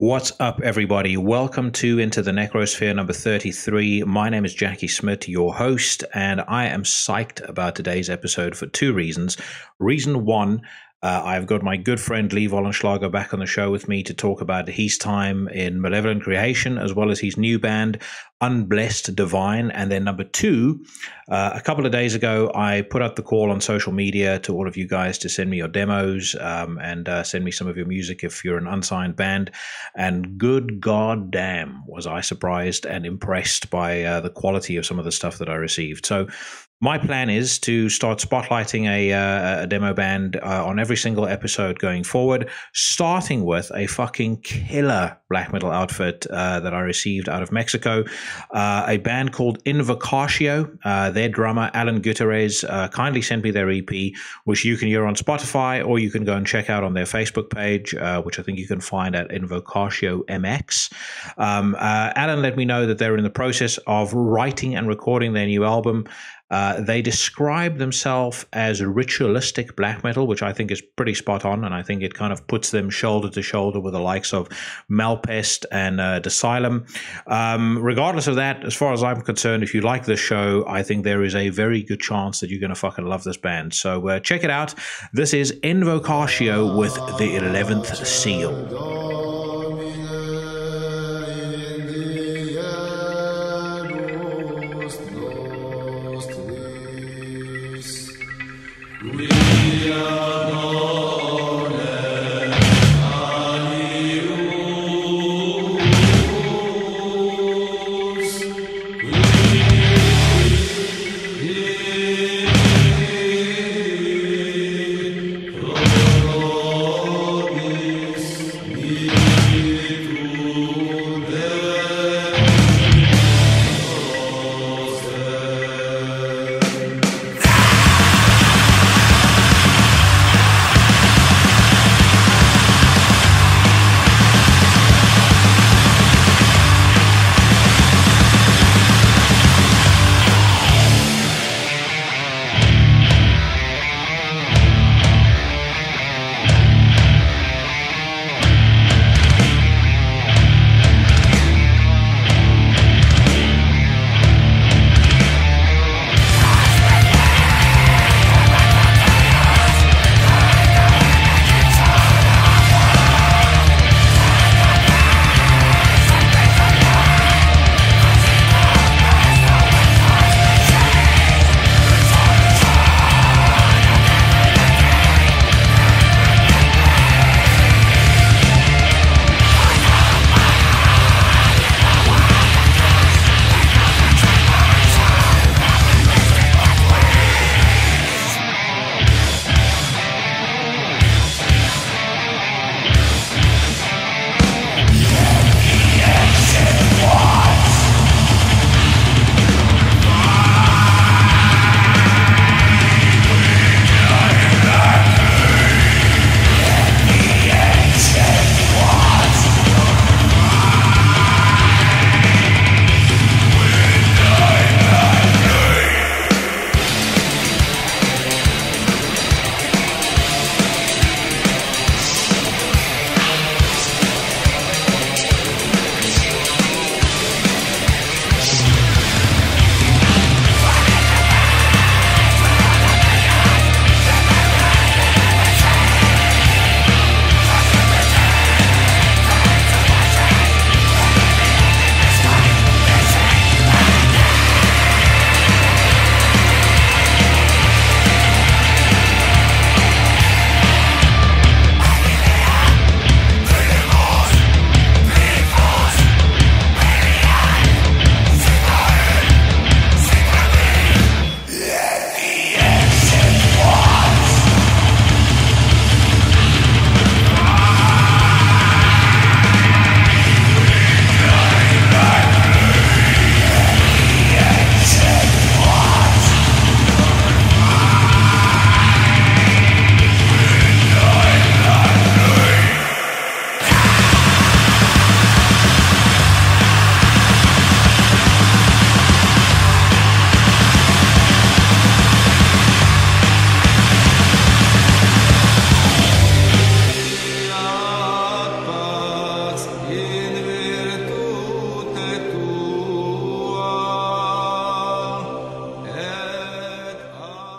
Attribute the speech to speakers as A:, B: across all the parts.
A: What's up, everybody? Welcome to Into the Necrosphere number 33. My name is Jackie Smith, your host, and I am psyched about today's episode for two reasons. Reason one, I've got my good friend Wollenschlaeger back on the show with me to talk about his time in Malevolent Creation, as well as his new band, Unblessed Divine. And then number two, a couple of days ago, I put out the call on social media to all of you guys to send me your demos and send me some of your music if you're an unsigned band. And good goddamn was I surprised and impressed by the quality of some of the stuff that I received. So my plan is to start spotlighting a demo band on every single episode going forward, starting with a fucking killer black metal outfit that I received out of Mexico, a band called Invocatio. Their drummer, Alan Guitarist, kindly sent me their EP, which you can hear on Spotify, or you can go and check out on their Facebook page, which I think you can find at Invocatio MX. Alan let me know that they're in the process of writing and recording their new album. They describe themselves as ritualistic black metal, which I think is pretty spot on, and I think it kind of puts them shoulder to shoulder with the likes of Malpest and Decylum. Regardless of that, as far as I'm concerned, if you like this show, I think there is a very good chance that you're going to fucking love this band. So check it out. This is Invocatio with the 11th Seal.
B: Yeah.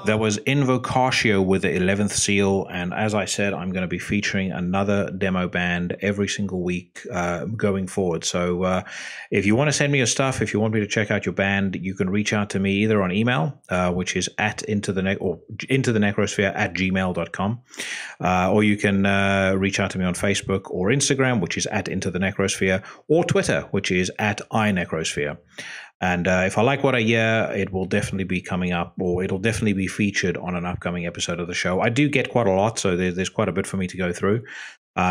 A: That was Invocatio with the 11th Seal, and as I said, I'm going to be featuring another demo band every single week going forward. So if you want to send me your stuff, if you want me to check out your band, you can reach out to me either on email, which is at intothenecrosphere@gmail.com, or you can reach out to me on Facebook or Instagram, which is at Into The Necrosphere, or Twitter, which is at iNecrosphere. And if I like what I hear, it will definitely be coming up, or it'll definitely be featured on an upcoming episode of the show. I do get quite a lot, so there's quite a bit for me to go through.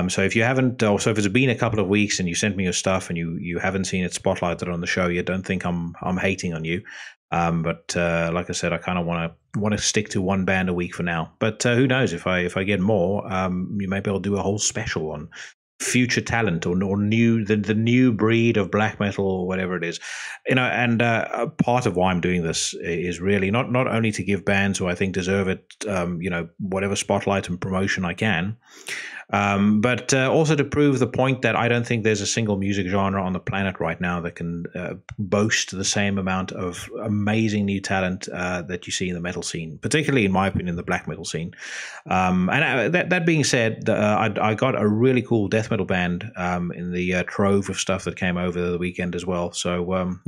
A: So if you haven't, or so if it's been a couple of weeks and you sent me your stuff and you haven't seen it spotlighted on the show yet, don't think I'm hating on you. But like I said, I kind of want to stick to one band a week for now. But who knows, if I get more, maybe I'll do a whole special on future talent or new the new breed of black metal or whatever it is, and part of why I'm doing this is really not only to give bands who I think deserve it whatever spotlight and promotion I can, but also to prove the point that I don't think there's a single music genre on the planet right now that can boast the same amount of amazing new talent that you see in the metal scene, particularly in my opinion the black metal scene. And that being said, I got a really cool death metal band in the trove of stuff that came over the weekend as well. So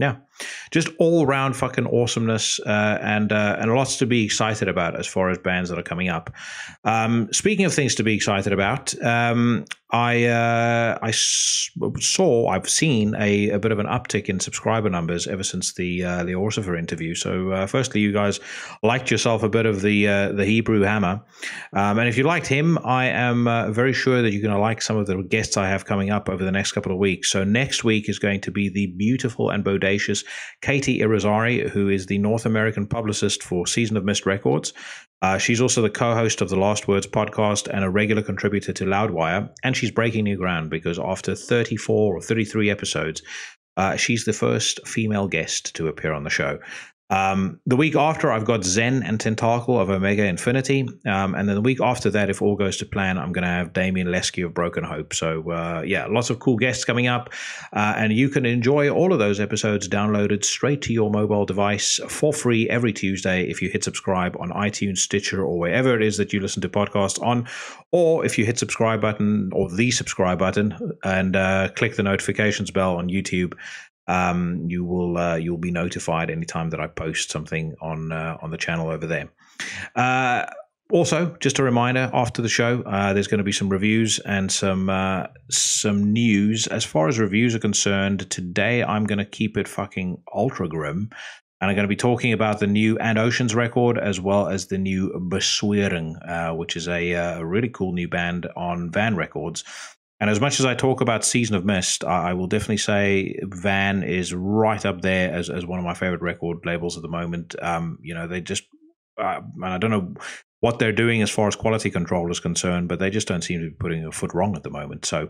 A: just all round fucking awesomeness, and lots to be excited about as far as bands that are coming up. Speaking of things to be excited about, I've seen a bit of an uptick in subscriber numbers ever since the Orsifer interview. So firstly, you guys liked yourself a bit of the Hebrew Hammer, and if you liked him, I am very sure that you're going to like some of the guests I have coming up over the next couple of weeks. So next week is going to be the beautiful and bodacious Katie Irizarry, who is the North American publicist for Season of Mist Records. She's also the co-host of the Last Words podcast and a regular contributor to Loudwire, and she's breaking new ground because after 34 or 33 episodes, she's the first female guest to appear on the show. The week after, I've got Zen and Tentacle of Omega Infinity, and then the week after that, if all goes to plan, I'm going to have Damien Lesky of Broken Hope. So lots of cool guests coming up, and you can enjoy all of those episodes downloaded straight to your mobile device for free every Tuesday if you hit subscribe on iTunes, Stitcher, or wherever it is that you listen to podcasts on, or if you hit subscribe button or the subscribe button and click the notifications bell on YouTube. You'll be notified anytime that I post something on the channel over there. Also, just a reminder, after the show, there's going to be some reviews and some news. As far as reviews are concerned, today I'm going to keep it fucking ultra grim, and I'm going to be talking about the new And Oceans record as well as the new Bezwering, which is a really cool new band on Van Records. And as much as I talk about Season of Mist, I will definitely say Van is right up there as one of my favorite record labels at the moment. They just, and I don't know what they're doing as far as quality control is concerned, but they just don't seem to be putting a foot wrong at the moment. So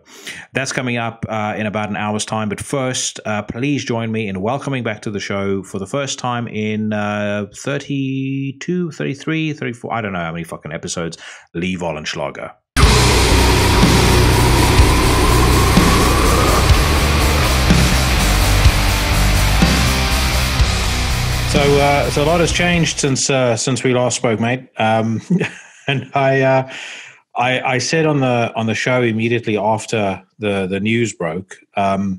A: that's coming up in about an hour's time. But first, please join me in welcoming back to the show for the first time in 32, 33, 34, I don't know how many fucking episodes, Lee Wollenschlaeger. So a lot has changed since we last spoke, mate. And I said on the show immediately after the news broke, I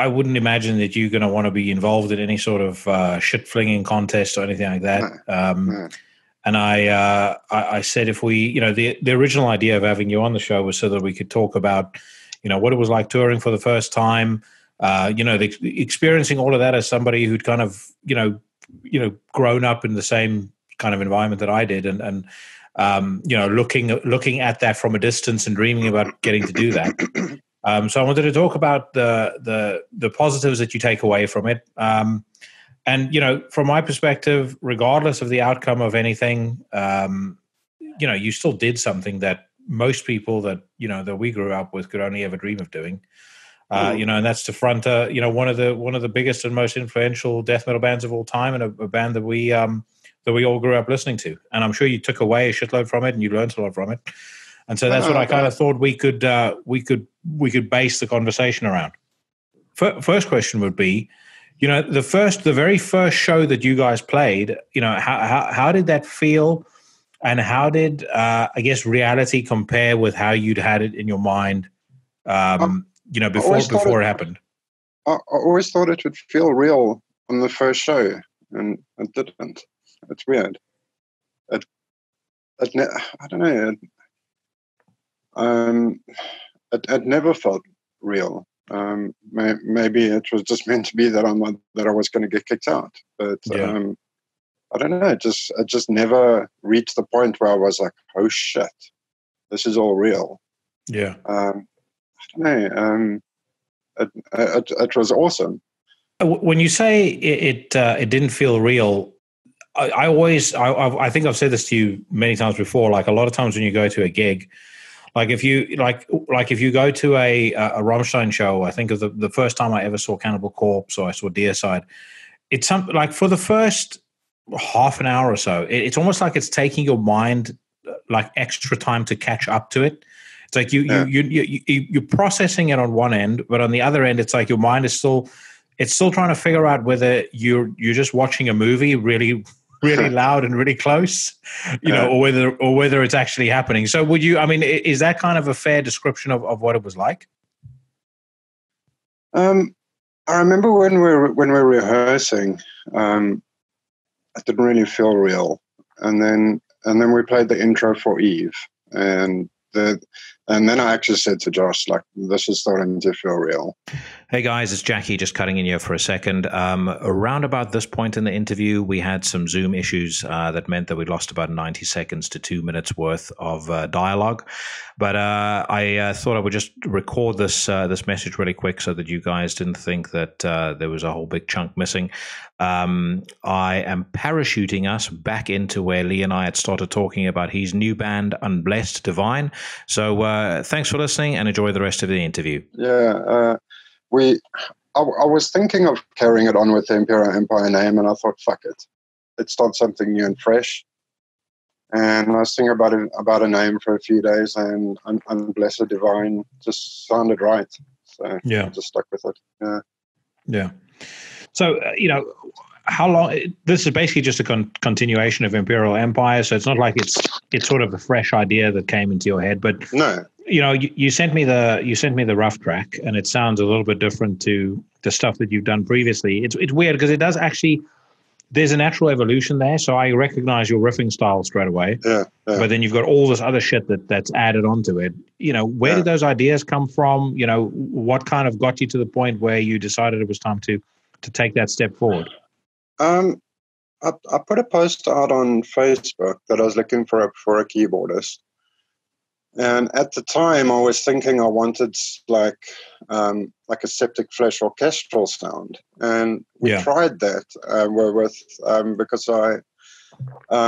A: wouldn't imagine that you're going to want to be involved in any sort of shit flinging contest or anything like that. And I said if we, the original idea of having you on the show was so that we could talk about, what it was like touring for the first time. Experiencing all of that as somebody who'd kind of, grown up in the same kind of environment that I did, and looking at that from a distance and dreaming about getting to do that. So I wanted to talk about the positives that you take away from it. And from my perspective, regardless of the outcome of anything, you still did something that most people that we grew up with could only ever dream of doing. And that's to front, one of the biggest and most influential death metal bands of all time, and a band that we all grew up listening to. And I'm sure you took away a shitload from it, and you learned a lot from it. And so that's what I kind of thought we could base the conversation around. First question would be, The very first show that you guys played, how did that feel, and how did I guess reality compare with how you'd had it in your mind, before it happened?
B: I always thought it would feel real on the first show, and it didn't. It's weird. I don't know. It never felt real. Maybe it was just meant to be that I was going to get kicked out, but I don't know. It just never reached the point where I was like, oh shit, this is all real.
A: Yeah.
B: I don't know. It was awesome.
A: When you say it didn't feel real, I think I've said this to you many times before. Like a lot of times when you go to a gig, like if you if you go to a Rammstein show, I think of the first time I ever saw Cannibal Corpse or I saw Deicide, it's something like for the first half an hour or so, it's almost like it's taking your mind like extra time to catch up to it. It's like you're processing it on one end, but on the other end, it's like your mind is still trying to figure out whether you're just watching a movie really, really loud and really close, or whether it's actually happening. So is that kind of a fair description of what it was like?
B: I remember when we're rehearsing, it didn't really feel real. And then we played the intro for Eve, and then I actually said to Josh, like, this is starting to feel real.
A: Hey guys, it's Jackie, just cutting in here for a second. Around about this point in the interview, we had some Zoom issues that meant that we lost about 90 seconds to 2 minutes worth of dialogue. But I thought I would just record this message really quick so that you guys didn't think that there was a whole big chunk missing. I am parachuting us back into where Lee and I had started talking about his new band, Unblessed Divine. So thanks for listening and enjoy the rest of the interview.
B: Yeah, I was thinking of carrying it on with the Imperial Empire name, and I thought, fuck it. Let's start something new and fresh. And I was thinking about a name for a few days, and Unblessed Divine just sounded right. So I just stuck with it.
A: Yeah. So, how long? This is basically just a continuation of Imperial Empire, so it's not like it's sort of a fresh idea that came into your head. But
B: no,
A: you sent me the rough track, and it sounds a little bit different to the stuff that you've done previously. It's weird because it does actually. There's a natural evolution there, so I recognize your riffing style straight away.
B: Yeah.
A: But then you've got all this other shit that's added onto it. Where did those ideas come from? What kind of got you to the point where you decided it was time to take that step forward?
B: I put a post out on Facebook that I was looking for a keyboardist, and at the time I was thinking I wanted like a Septic Flesh orchestral sound, and we tried that because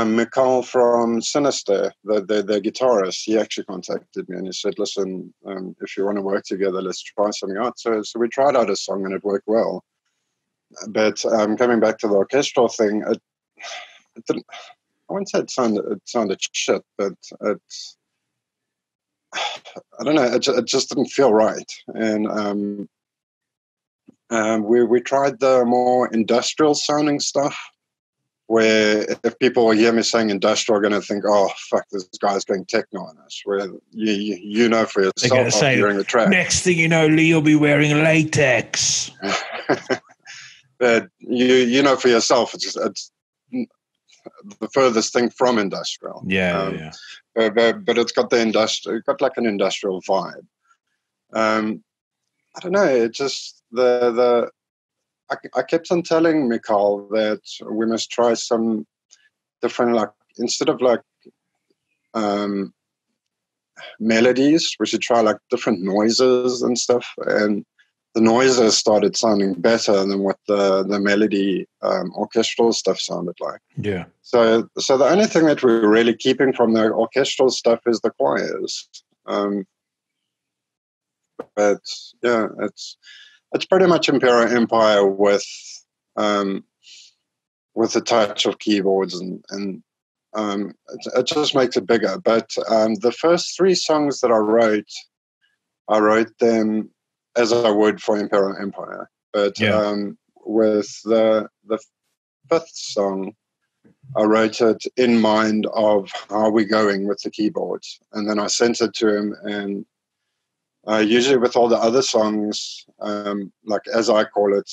B: Mikhail from Sinister, the guitarist, he actually contacted me and he said, listen, if you want to work together, let's try something out. So we tried out a song and it worked well. But coming back to the orchestral thing, it didn't. I wouldn't say it sounded shit, but I don't know. It just didn't feel right, and we tried the more industrial sounding stuff. Where if people hear me saying industrial, are going to think, "Oh, fuck, this guy's going techno on us." Where you know for yourself after hearing the track.
A: Next thing you know, Lee will be wearing latex.
B: But you know for yourself, it's the furthest thing from industrial.
A: Yeah.
B: But it's got like an industrial vibe. I don't know. It just I kept on telling Mikhail that we must try some different, like, instead of like melodies, we should try like different noises and stuff. And the noises started sounding better than what the melody orchestral stuff sounded like.
A: Yeah.
B: So the only thing that we're really keeping from the orchestral stuff is the choirs. But yeah, it's pretty much Imperial Empire with a touch of keyboards and it just makes it bigger. But the first 3 songs that I wrote them as I would for Imperial Empire. But with the fifth song, I wrote it in mind of how we're going with the keyboards. And then I sent it to him, and usually with all the other songs, like as I call it,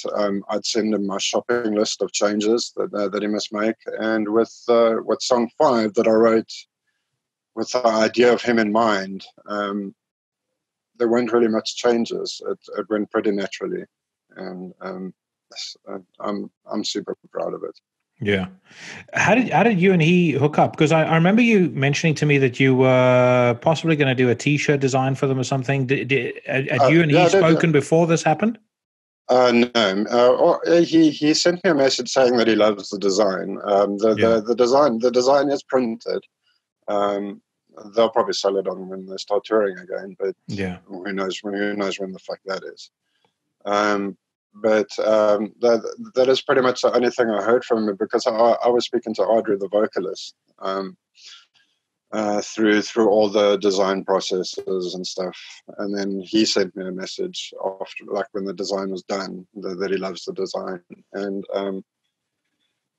B: I'd send him my shopping list of changes that he must make. And with song 5 that I wrote with the idea of him in mind, there weren't really much changes. It went pretty naturally, and I'm super proud of it.
A: Yeah. How did you and he hook up? Because I remember you mentioning to me that you were possibly going to do a T-shirt design for them or something. Had you and he spoken before this happened?
B: No. He sent me a message saying that he loves the design. The design is printed. They'll probably sell it on when they start touring again, but who knows when the fuck that is. But that is pretty much the only thing I heard from him, because I was speaking to Audrey, the vocalist, through all the design processes and stuff. And then he sent me a message after, like when the design was done, that he loves the design. And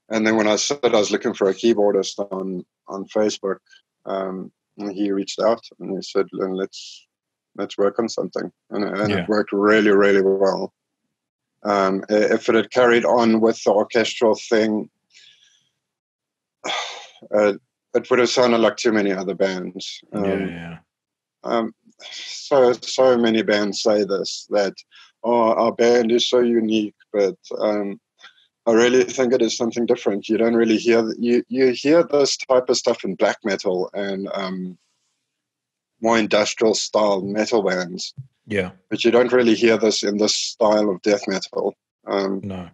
B: then when I said I was looking for a keyboardist on Facebook, he reached out and he said, let's work on something. And it worked really, really well. If it had carried on with the orchestral thing, it would have sounded like too many other bands. So many bands say this, that our band is so unique, but I really think it is something different. You don't really hear you hear this type of stuff in black metal and more industrial style metal bands.
A: Yeah,
B: but you don't really hear this in this style of death metal.
A: No.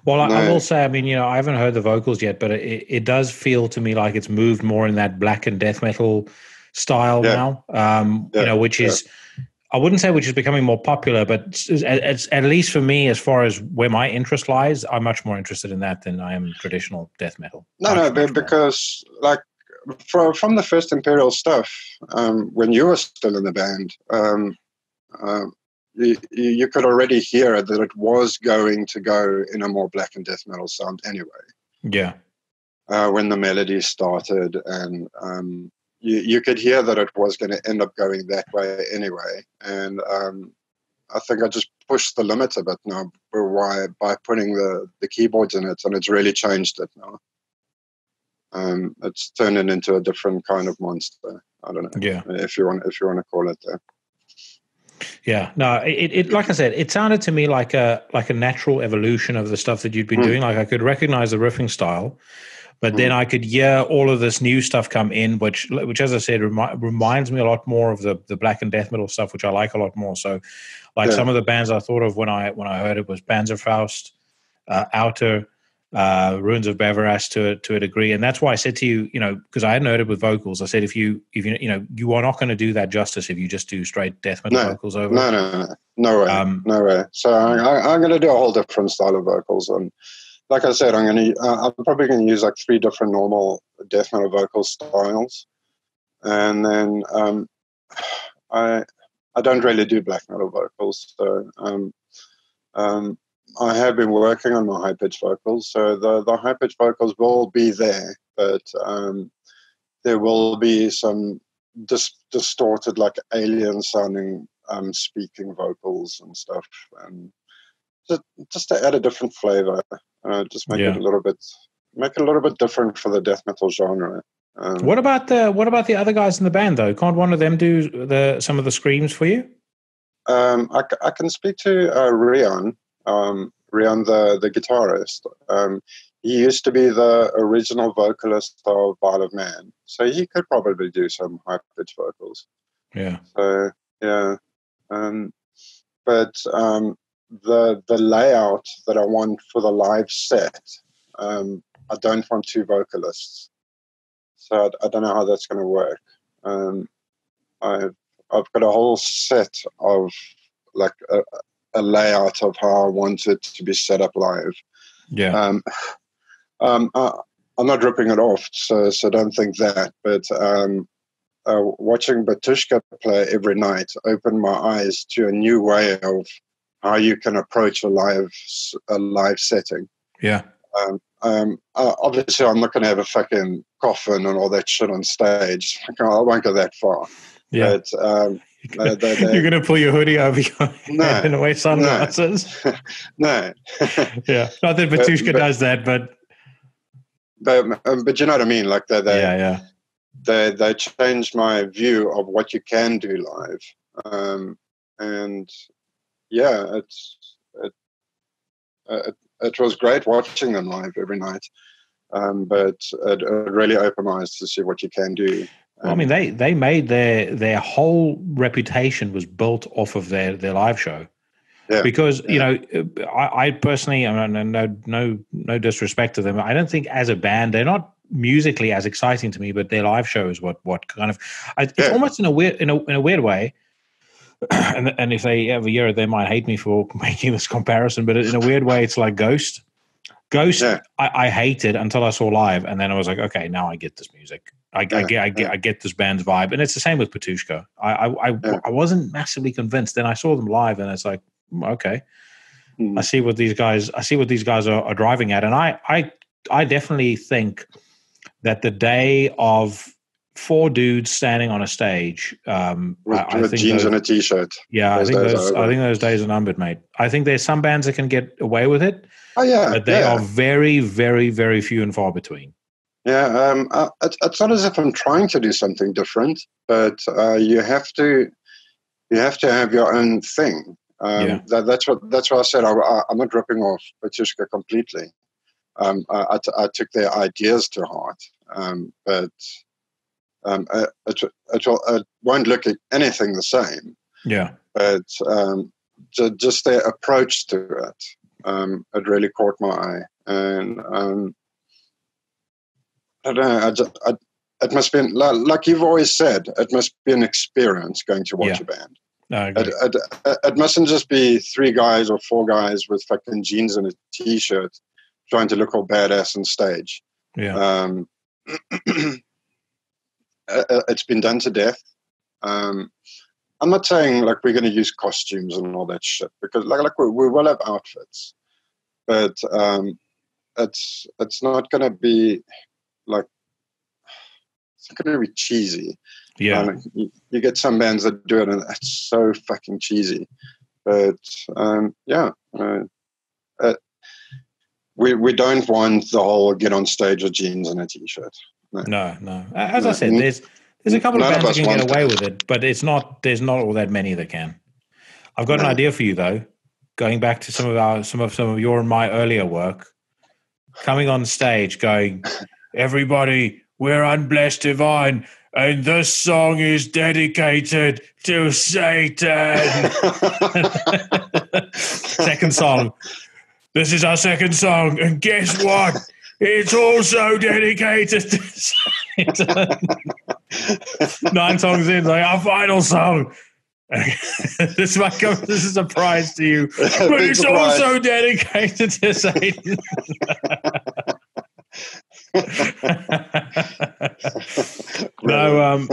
A: Well, I will say, I mean, I haven't heard the vocals yet, but it does feel to me like it's moved more in that black and death metal style now. Which is, I wouldn't say which is becoming more popular, but it's at least for me, as far as where my interest lies, I'm much more interested in that than I am traditional death metal.
B: Because like from the first Imperial stuff, when you were still in the band, you could already hear that it was going to go in a more black and death metal sound anyway. Yeah. When the melody started, and you could hear that it was going to end up going that way anyway. And I think I just pushed the limit a bit now by putting the keyboards in it, and it's really changed it now. It's turned it into a different kind of monster. I don't know. Yeah. If you want to call it that.
A: Yeah, no, it like I said, it sounded to me like a natural evolution of the stuff that you'd been doing. Like I could recognize the riffing style, but then I could hear all of this new stuff come in, which as I said, reminds me a lot more of the black and death metal stuff, which I like a lot more. So, some of the bands I thought of when I heard it was Panzerfaust, Outer, Ruins of Bavaras to a degree, and that's why I said to you, because I hadn't heard it with vocals. I said if you are not going to do that justice if you just do straight death metal vocals over.
B: No way. So I'm going to do a whole different style of vocals, and like I said, I'm probably going to use like 3 different normal death metal vocal styles, and then I don't really do black metal vocals, so I have been working on my high-pitched vocals, so the high-pitched vocals will be there, but there will be some distorted, like alien-sounding speaking vocals and stuff, and just to add a different flavor, just make it a little bit different for the death metal genre.
A: What about the other guys in the band though? Can't one of them do some of the screams for you?
B: I can speak to Rian. Rian, the guitarist, he used to be the original vocalist of Vial of Man, so he could probably do some high-pitched vocals. Yeah. So yeah, but the layout that I want for the live set, I don't want 2 vocalists, so I don't know how that's going to work. I've got a whole set of like a layout of how I want it to be set up live. Yeah. I'm not ripping it off, so don't think that. But watching Batushka play every night opened my eyes to a new way of how you can approach a live setting.
A: Yeah.
B: Obviously, I'm not going to have a fucking coffin and all that shit on stage. I won't go that far.
A: Yeah.
B: But
A: you're going to pull your hoodie over your head and wear sunglasses.
B: No.
A: Yeah. Not that Batushka does that, but
B: you know what I mean. Like
A: yeah.
B: They changed my view of what you can do live, and yeah, it was great watching them live every night, but it really opened my eyes to see what you can do.
A: Well, I mean, they made their whole reputation was built off of their live show.
B: Yeah,
A: because you know, I personally, I mean, no disrespect to them, I don't think as a band they're not musically as exciting to me, but their live show is what kind of it's almost in a weird way. And if they ever hear it, they might hate me for making this comparison, but in a weird way, it's like Ghost. I hated until I saw live, and then I was like, okay, now I get this music. I get this band's vibe, and it's the same with Patushka. I wasn't massively convinced. Then I saw them live, and it's like, okay, I see what these guys are driving at, and I definitely think that the day of 4 dudes standing on a stage
B: with jeans and a t-shirt.
A: Yeah, I think those days are numbered, mate. I think there's some bands that can get away with it.
B: Oh yeah,
A: but they are very, very, very few and far between.
B: Yeah, it's not as if I'm trying to do something different, but you have to have your own thing. That's what I said. I'm not ripping off Batushka completely. I took their ideas to heart, but it won't look at anything the same.
A: Yeah,
B: but just their approach to it. It really caught my eye, and I don't know. It must be like you've always said. It must be an experience going to watch a band.
A: No,
B: it mustn't just be 3 guys or 4 guys with fucking jeans and a t-shirt trying to look all badass on stage.
A: Yeah,
B: it's been done to death. I'm not saying like we're going to use costumes and all that shit, because like we will have outfits, but it's not going to be like, it's not going to be cheesy.
A: Yeah,
B: you get some bands that do it, and it's so fucking cheesy. But we don't want the whole get on stage with jeans and a t-shirt.
A: No. As I said, there's a couple of bands that can get away with it, but there's not all that many that can. I've got an idea for you though. Going back to some of your and my earlier work, coming on stage, going, everybody, we're Unblessed Divine, and this song is dedicated to Satan. Second song. This is our second song, and guess what? It's also dedicated to Satan. 9 songs in, like our final song. This might come as a surprise to you, but it's also dedicated to Satan. No,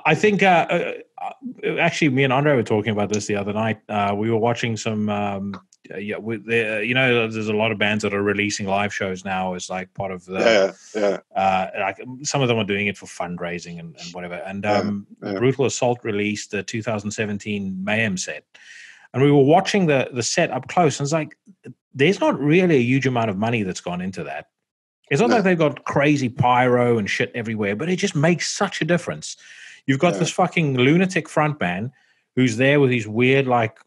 A: I think actually, me and Andre were talking about this the other night. We were watching some. There's a lot of bands that are releasing live shows now as like part of the. Like some of them are doing it for fundraising and whatever. And Brutal Assault released the 2017 Mayhem set, and we were watching the set up close, and it's like there's not really a huge amount of money that's gone into that. It's not like they've got crazy pyro and shit everywhere, but it just makes such a difference. You've got this fucking lunatic frontman who's there with his weird, like,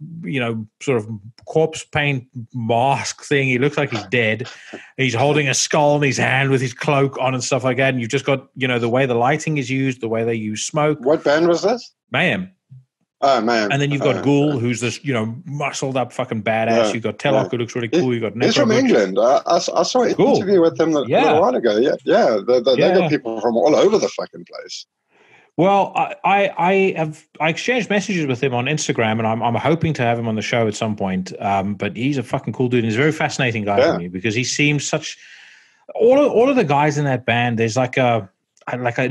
A: sort of corpse paint mask thing. He looks like he's dead. He's holding a skull in his hand with his cloak on and stuff like that. And you've just got, the way the lighting is used, the way they use smoke.
B: What band was this?
A: Mayhem.
B: Oh, man.
A: And then you've got Ghoul, who's this, muscled up fucking badass. You've got Telok, who looks really cool. You've got
B: He's from England. I saw an interview with them a little while ago. Yeah. They got people from all over the fucking place.
A: Well, I exchanged messages with him on Instagram, and I'm hoping to have him on the show at some point. But he's a fucking cool dude, and he's a very fascinating guy to me because he seems such. All of the guys in that band, there's like an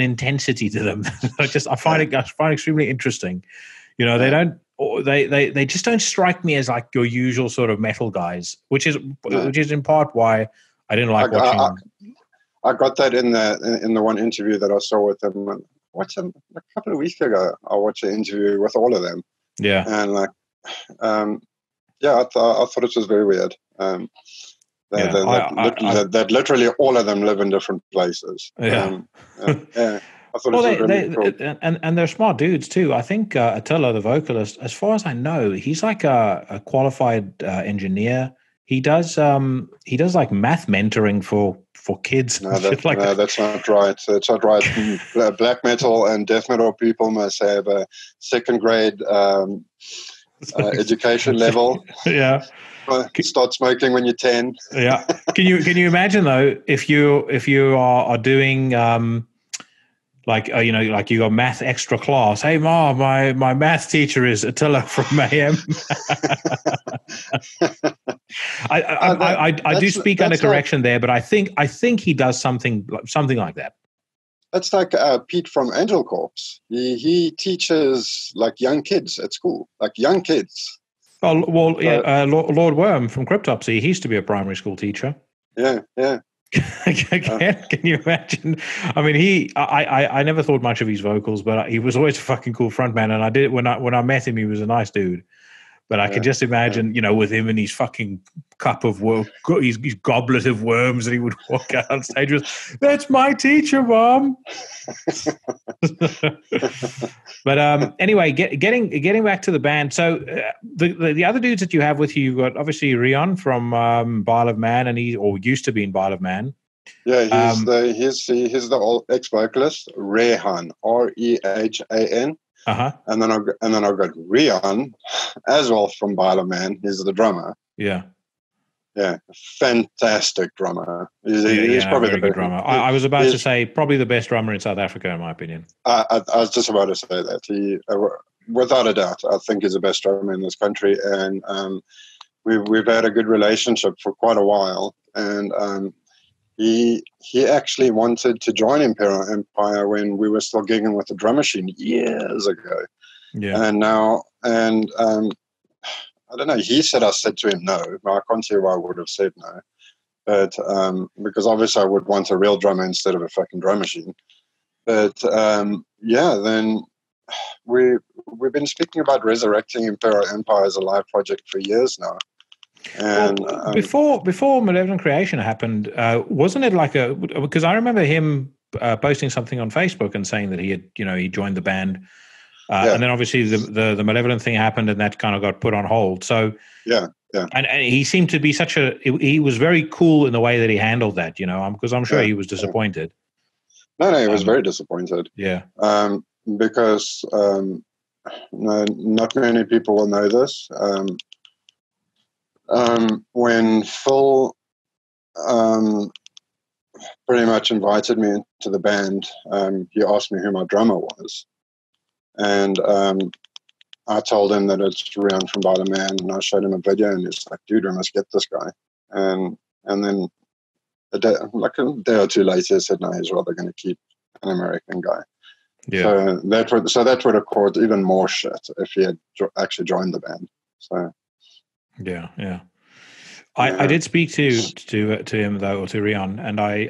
A: intensity to them. I find it extremely interesting. They don't they just don't strike me as like your usual sort of metal guys, which is in part why I didn't like watching.
B: I got that in the one interview that I saw with them. A couple of weeks ago, I watched an interview with all of them.
A: Yeah,
B: and like, I thought it was very weird. That literally all of them live in different places.
A: Yeah.
B: I thought it was really cool.
A: And they're smart dudes too. I think Attila, the vocalist, as far as I know, he's like a qualified engineer. He does like math mentoring for kids.
B: No, that's not right. That's not right. Black metal and death metal people must have a second grade education level.
A: Yeah.
B: Start smoking when you're 10.
A: Yeah. Can you imagine though if you are doing like you got math extra class. Hey Mom, my math teacher is Attila from Mayhem. I do speak under correction there, but I think he does something like that.
B: That's like Pete from Angel Corps. He teaches like young kids at school, like young kids.
A: Oh well, yeah. Lord Worm from Cryptopsy, he used to be a primary school teacher.
B: Yeah.
A: Can you imagine? I mean, I never thought much of his vocals, but he was always a fucking cool frontman. And I did when I met him, he was a nice dude. But I could just imagine, with him and his fucking cup of his goblet of worms, and he would walk out on stage with, "That's my teacher, Mom." But anyway, getting back to the band. So the other dudes that you have with you, you've got obviously Rion from Bile of Man, and he used to be in Bile of Man.
B: Yeah, he's the old ex-vocalist, Rehan, Rehan.
A: Uh-huh.
B: And then I've got Rion as well from Bile of Man. He's the drummer.
A: Yeah.
B: Yeah, fantastic drummer. He's probably the
A: good drummer. I was about to say probably the best drummer in South Africa, in my opinion.
B: I was just about to say that. He, without a doubt, I think he's the best drummer in this country, and we've had a good relationship for quite a while. And he actually wanted to join Imperial Empire when we were still gigging with the drum machine years ago.
A: Yeah,
B: and I don't know. He said I said to him no. I can't see why I would have said no. But because obviously I would want a real drummer instead of a fucking drum machine. But then we've been speaking about resurrecting Imperial Empire as a live project for years now. And
A: before Malevolent Creation happened, wasn't it like because I remember him posting something on Facebook and saying that he had he joined the band. And then obviously the Malevolent thing happened, and that kind of got put on hold. So
B: yeah.
A: And he seemed to be he was very cool in the way that he handled that, because I'm sure he was disappointed.
B: No, he was very disappointed.
A: Yeah.
B: Because not many people will know this. When Phil pretty much invited me into the band, he asked me who my drummer was. And I told him that it's Rion from Bile of Man, and I showed him a video, and he's like, "Dude, we must get this guy." And then a day or two later, he said, "No, he's rather going to keep an American guy."
A: Yeah.
B: So that would have caused even more shit if he had actually joined the band. So.
A: Yeah. I did speak to him though, or to Rion, and I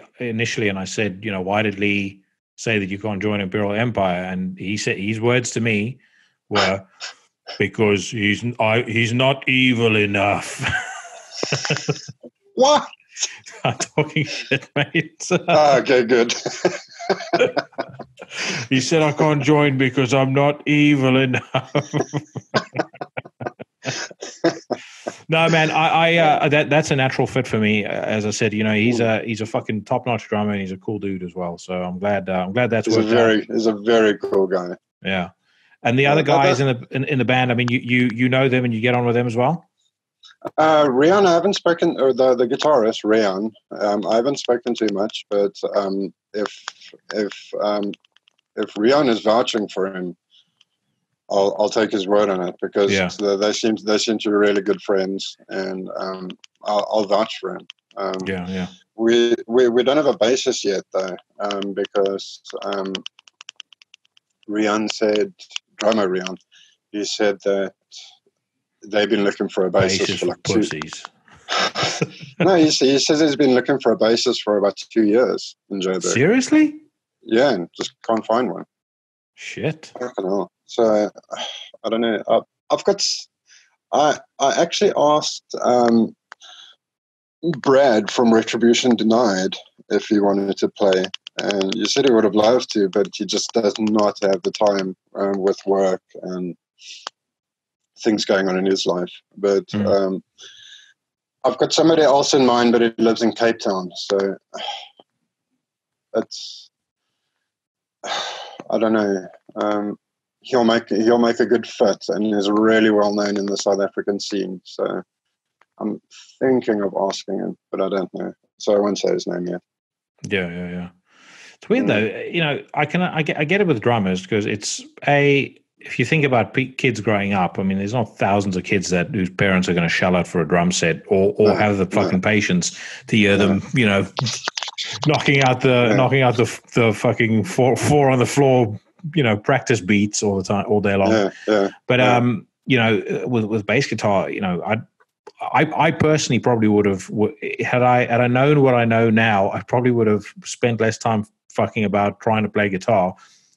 A: said, why did Lee say that you can't join Imperial Empire? And he said his words to me were, because he's not evil enough.
B: What?
A: I'm talking shit, mate.
B: Okay, good.
A: He said I can't join because I'm not evil enough. No, man, that's a natural fit for me. As I said, he's a fucking top-notch drummer, and he's a cool dude as well. So I'm glad that's worked out. He's
B: a very cool guy.
A: Yeah, and the other guys in the band. I mean, you know them and you get on with them as well.
B: Rion, I haven't spoken, or the guitarist Rion. I haven't spoken too much, but if Rion is vouching for him, I'll take his word on it, because they seem to be really good friends, and I'll vouch for him.
A: Yeah.
B: We don't have a bassist yet though, because Rion said, drummer Rion he said that they've been looking for a bassist for like
A: pussies.
B: No, he says he's been looking for a bassist for about 2 years in Joburg.
A: Seriously?
B: Yeah, and just can't find one.
A: Shit.
B: Fucking hell. So I don't know. I actually asked Brad from Retribution Denied if he wanted to play, and he said he would have loved to, but he just does not have the time with work and things going on in his life. But I've got somebody else in mind, but he lives in Cape Town, so it's, I don't know. He'll make a good fit, and he's really well known in the South African scene. So I'm thinking of asking him, but I don't know. So I won't say his name yet.
A: Yeah. It's weird though. You know, I get it with drummers because it's if you think about kids growing up, I mean, there's not thousands of kids whose parents are going to shell out for a drum set or have the fucking patience to hear them, you know, knocking out the fucking four on the floor, you know, practice beats all the time, all day long. But you know, with bass guitar, you know, I personally probably would have, had I known what I know now, I probably would have spent less time fucking about trying to play guitar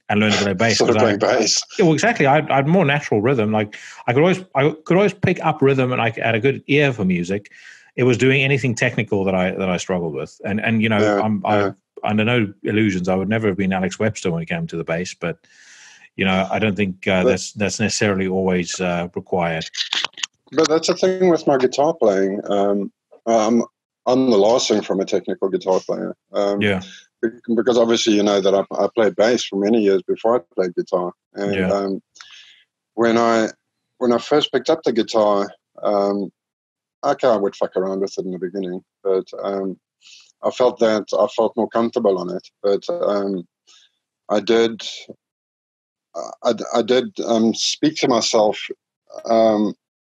A: and learn to play bass.
B: Playing bass.
A: Yeah, well, exactly. I had more natural rhythm. Like I could always pick up rhythm, and I had a good ear for music. It was doing anything technical that I struggled with, and you know, I'm under no illusions. I would never have been Alex Webster when it came to the bass, but you know, I don't think that's necessarily always required.
B: But that's the thing with my guitar playing. I'm the last thing from a technical guitar player. Because obviously you know that I played bass for many years before I played guitar. And when I first picked up the guitar, I would fuck around with it in the beginning, but I felt more comfortable on it. But I did speak to myself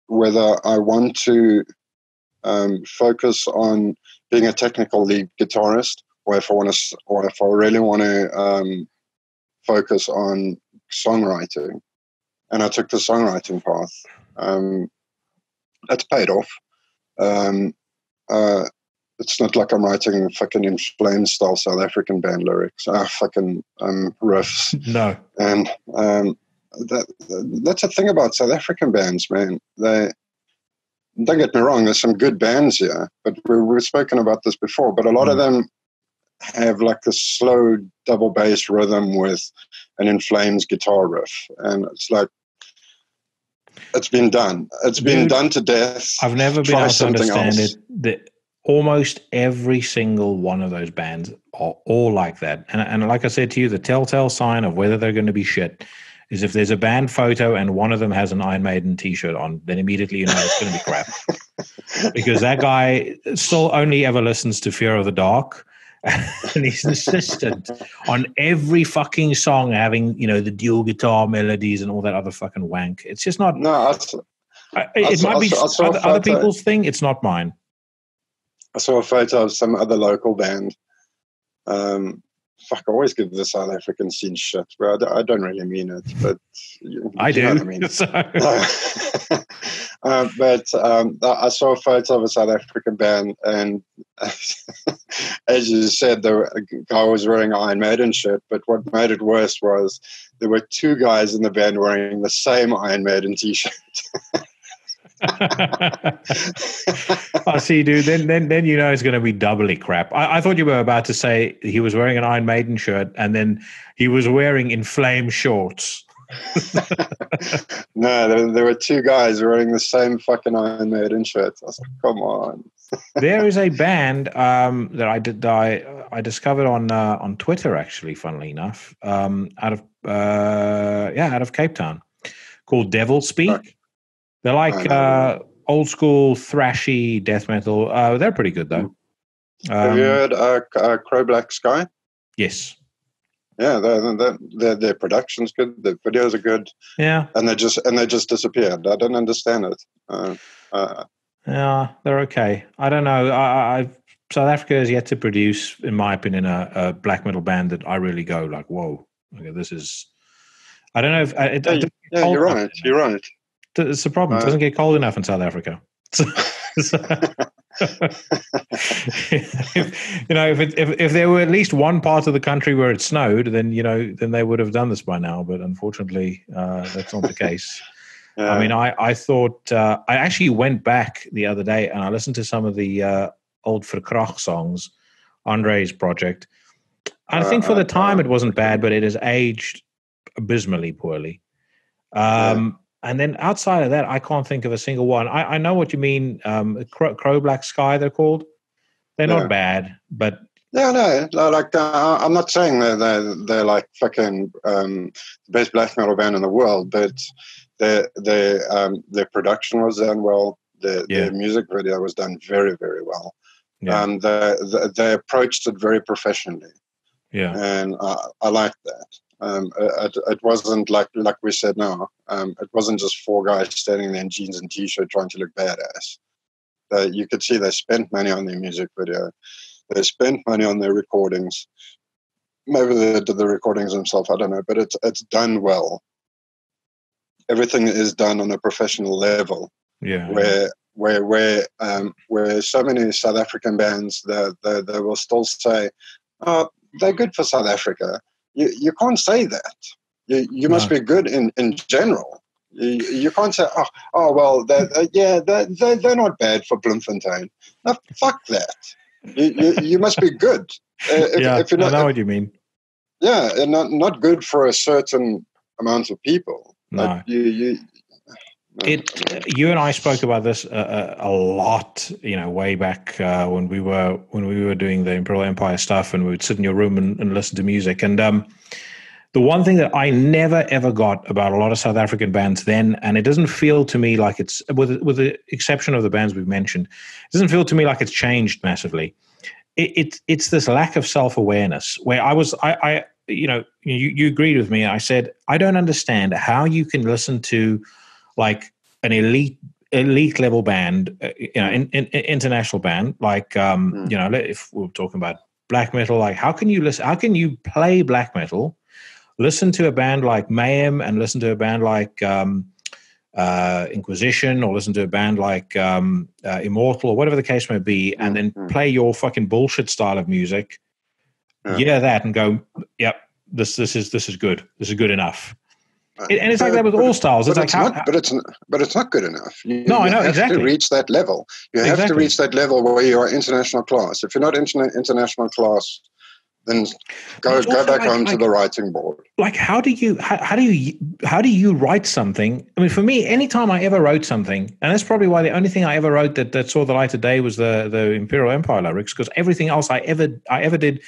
B: whether I want to focus on being a technical lead guitarist, or if I really want to focus on songwriting. And I took the songwriting path. That's paid off. It's not like I'm writing fucking In Flames style South African band lyrics, fucking riffs.
A: No.
B: And that's the thing about South African bands, man. They, don't get me wrong, there's some good bands here, but we've spoken about this before, but a lot of them have like a slow double bass rhythm with an In Flames guitar riff. And it's like, it's been done. It's been done to death.
A: I've never been able to understand it. That almost every single one of those bands are all like that. And like I said to you, the telltale sign of whether they're going to be shit is if there's a band photo and one of them has an Iron Maiden t-shirt on, then immediately you know it's going to be crap. Because that guy still only ever listens to Fear of the Dark. And he's insistent on every fucking song having, you know, the dual guitar melodies and all that other fucking wank. It's just not.
B: No,
A: it might be other people's thing. It's not mine.
B: I saw a photo of some other local band. I always give the South African scene shit, but I don't really mean it. But
A: I do.
B: Know what I mean. But I saw a photo of a South African band, and as you said, the guy was wearing an Iron Maiden shirt. But what made it worse was there were two guys in the band wearing the same Iron Maiden t-shirt.
A: I see, dude. Then you know it's going to be doubly crap. I thought you were about to say he was wearing an Iron Maiden shirt and then he was wearing In Flames shorts.
B: No, there were two guys wearing the same fucking Iron Maiden shirts. I was like, come on.
A: There is a band that I discovered on Twitter, actually, funnily enough, out of Cape Town, called Devil Speak. Right. They're like old school thrashy death metal. They're pretty good though.
B: Have you heard Crow Black Sky?
A: Yes.
B: Yeah, their production's good. Their videos are good.
A: Yeah,
B: and they just disappeared. I don't understand it.
A: Yeah, they're okay. I don't know. South Africa has yet to produce, in my opinion, a black metal band that I really go like, whoa, okay, this is. I don't know if it doesn't get cold
B: you're
A: enough.
B: right. You're right.
A: It's a problem. It doesn't get cold enough in South Africa. If there were at least one part of the country where it snowed, then they would have done this by now. But unfortunately, that's not the case.
B: Yeah.
A: I mean, I thought I actually went back the other day and I listened to some of the old Verkrach songs, Andre's project. I think for the time it wasn't bad, but it has aged abysmally poorly. And then outside of that, I can't think of a single one. I know what you mean. Crow Black Sky, they're called. They're not bad, but
B: no. Like I'm not saying they're like fucking the best black metal band in the world, but their production was done well. Their music video was done very, very well.
A: Yeah.
B: They approached it very professionally.
A: Yeah,
B: and I liked that. It wasn't like we said now. It wasn't just four guys standing there in jeans and t-shirt trying to look badass. You could see they spent money on their music video. They spent money on their recordings. Maybe they did the recordings themselves. I don't know, but it's done well. Everything is done on a professional level.
A: Yeah.
B: Where so many South African bands they will still say, "Oh, they're good for South Africa." You can't say that. You must be good in general. You can't say, oh well, they're not bad for Bloemfontein. No, fuck that. You must be good. If you're not,
A: I know what you mean.
B: Yeah, and not good for a certain amount of people.
A: No. You and I spoke about this a lot, way back when we were doing the Imperial Empire stuff, and we would sit in your room and listen to music. And the one thing that I never ever got about a lot of South African bands then, and it doesn't feel to me like it's, with the exception of the bands we've mentioned, it doesn't feel to me like it's changed massively. It's this lack of self-awareness where you agreed with me. I said, I don't understand how you can listen to like an elite level band, international band, like if we're talking about black metal, like how can you play black metal, listen to a band like Mayhem and listen to a band like Inquisition, or listen to a band like Immortal, or whatever the case may be, and then play your fucking bullshit style of music, that, and go, yep, this is good. This is good enough. And it's like that with all styles. It's
B: but it's not good enough.
A: I know,
B: you have
A: exactly.
B: to reach that level. You have to reach that level where you are international class. If you're not international class, then go back home to the writing board.
A: Like, how do you write something? I mean, for me, anytime I ever wrote something, and that's probably why the only thing I ever wrote that saw the light of day was the Imperial Empire lyrics, because everything else I ever did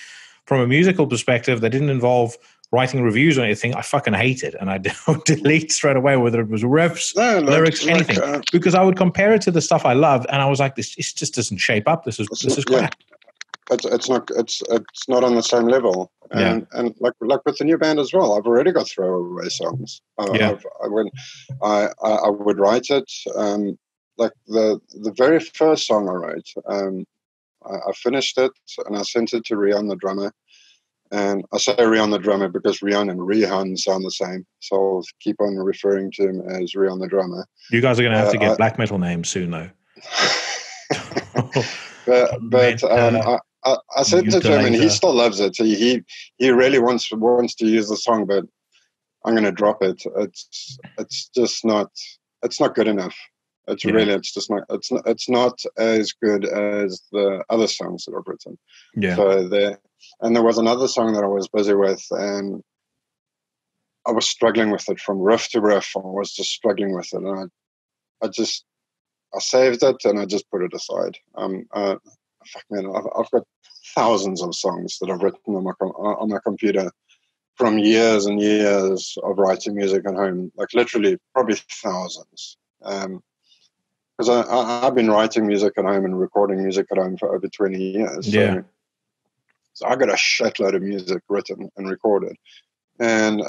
A: from a musical perspective that didn't involve writing reviews or anything, I fucking hated, and I would delete straight away, whether it was riffs, lyrics, anything, because I would compare it to the stuff I loved, and I was like, this just doesn't shape up. This is crap.
B: It's not on the same level, and like with the new band as well. I've already got throwaway songs. I would write it. Like the very first song I wrote, I finished it and I sent it to Rian, the drummer. And I say Rian the drummer because Rian and Rihan sound the same. So I'll keep on referring to him as Rian the drummer.
A: You guys are going to have to get black metal names soon, though.
B: I said to him, and he still loves it. He really wants to use the song, but I'm going to drop it. It's just not. It's not good enough. It's just not. It's not as good as the other songs that I've written.
A: Yeah.
B: So there was another song that I was busy with, and I was struggling with it from riff to riff. I was just struggling with it, and I saved it and I just put it aside. Fuck man, I've got thousands of songs that I've written on my computer from years and years of writing music at home, like literally probably thousands. Because I've been writing music at home and recording music at home for over 20 years. So I got a shitload of music written and recorded, and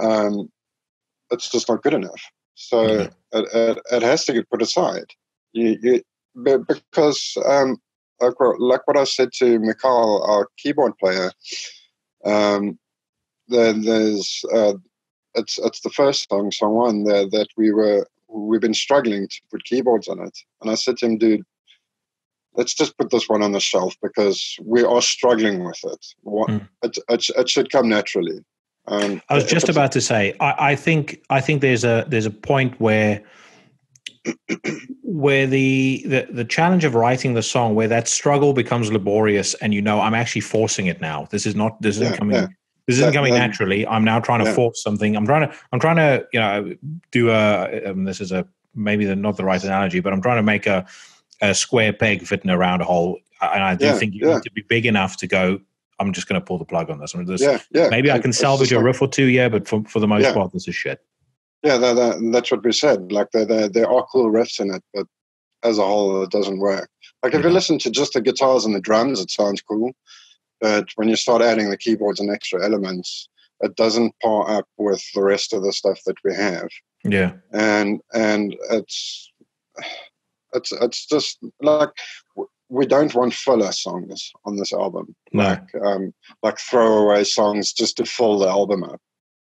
B: it's just not good enough. So it has to get put aside. Because like what I said to Mikhail, our keyboard player, there's it's the first song one there that we've been struggling to put keyboards on it. And I said to him, dude, let's just put this one on the shelf because we are struggling with it. It should come naturally.
A: I was just about to say, I think there's a point where the challenge of writing the song, where that struggle becomes laborious, and I'm actually forcing it now. This isn't coming naturally. I'm now trying to force something. I'm trying to do this is maybe not the right analogy, but I'm trying to make a square peg fitting around a hole. And I do think you need to be big enough to go, I'm just going to pull the plug on this. Maybe I can salvage a riff or two, but for the most part, this is shit.
B: Yeah, that's what we said. Like there are cool riffs in it, but as a whole, it doesn't work. Like if you listen to just the guitars and the drums, it sounds cool. But when you start adding the keyboards and extra elements, it doesn't par up with the rest of the stuff that we have.
A: Yeah,
B: and it's just like we don't want filler songs on this album.
A: No.
B: Like throwaway songs just to fill the album up.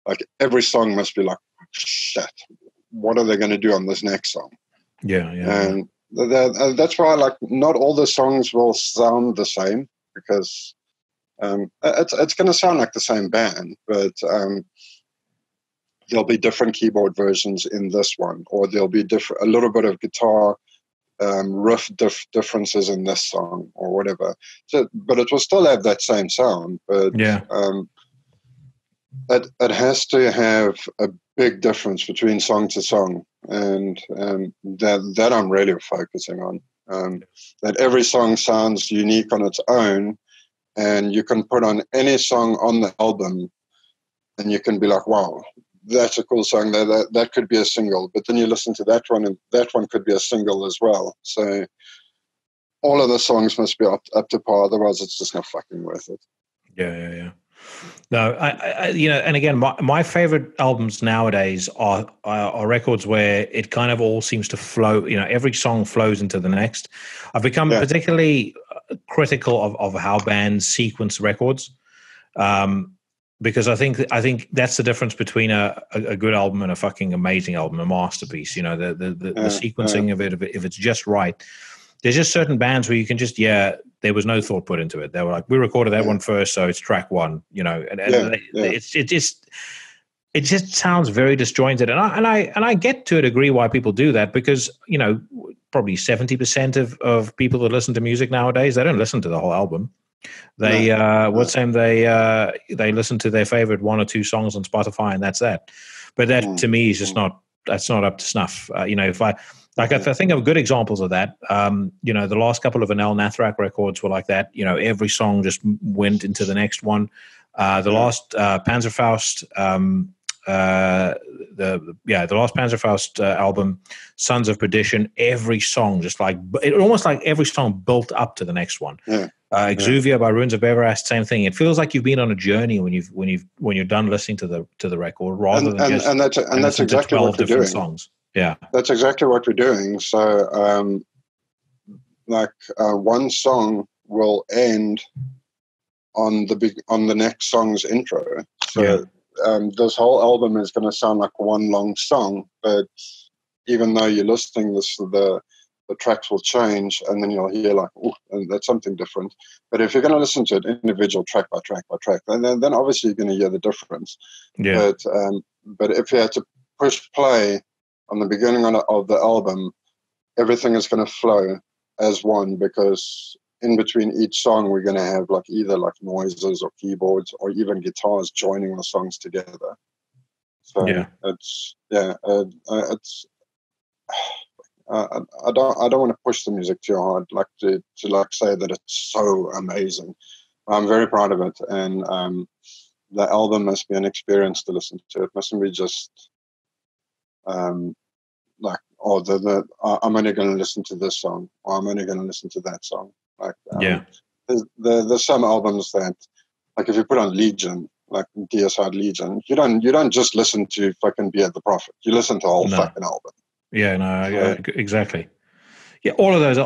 B: Like every song must be like, shit, what are they going to do on this next song?
A: Yeah.
B: And that's why like not all the songs will sound the same, because it's going to sound like the same band, but there'll be different keyboard versions in this one, or there'll be a little bit of guitar riff differences in this song or whatever. So, but it will still have that same sound. But it has to have a big difference between song to song, and that I'm really focusing on. That every song sounds unique on its own, and you can put on any song on the album, and you can be like, wow, that's a cool song. That could be a single. But then you listen to that one, and that one could be a single as well. So all of the songs must be up to par. Otherwise, it's just not fucking worth it.
A: Yeah. No, I and again, my favorite albums nowadays are records where it kind of all seems to flow. Every song flows into the next. I've become particularly critical of how bands sequence records. Because I think that's the difference between a good album and a fucking amazing album, a masterpiece. The sequencing of it, if it's just right. There's just certain bands where you can just there was no thought put into it. They were like, we recorded that one first, so it's track one. It just sounds very disjointed, and I get to a degree why people do that, because probably 70% of people that listen to music nowadays, they don't listen to the whole album. They they listen to their favorite one or two songs on Spotify, and that's that. But that to me is just not up to snuff. If I think of good examples of that, the last couple of Anel Nathrak records were like that. Every song just went into the next one. The last Panzerfaust, the last Panzerfaust album, Sons of Perdition, every song just almost like every song built up to the next one. Exuvia by Ruins of Beverast, same thing. It feels like you've been on a journey when you're done listening to the record, rather than just
B: that's exactly
A: 12
B: what we're
A: different
B: doing.
A: songs. Yeah,
B: that's exactly what we're doing. So, one song will end on the next song's intro. So, this whole album is going to sound like one long song. But even though you're listening, the tracks will change, and then you'll hear like, oh, and that's something different. But if you're going to listen to it individual track by track by track, then obviously you're going to hear the difference. Yeah. But if you had to push play on the beginning of the album, everything is going to flow as one, because in between each song we're going to have either noises or keyboards or even guitars joining the songs together. So it's I don't want to push the music too hard, to say that it's so amazing. I'm very proud of it, and the album must be an experience to listen to. It mustn't be just I'm only going to listen to this song, or I'm only going to listen to that song. There's some albums that, if you put on Legion, like Deicide Legion, you don't just listen to fucking Be It the Prophet. You listen to the whole fucking album.
A: Yeah, no, exactly. Yeah, all of those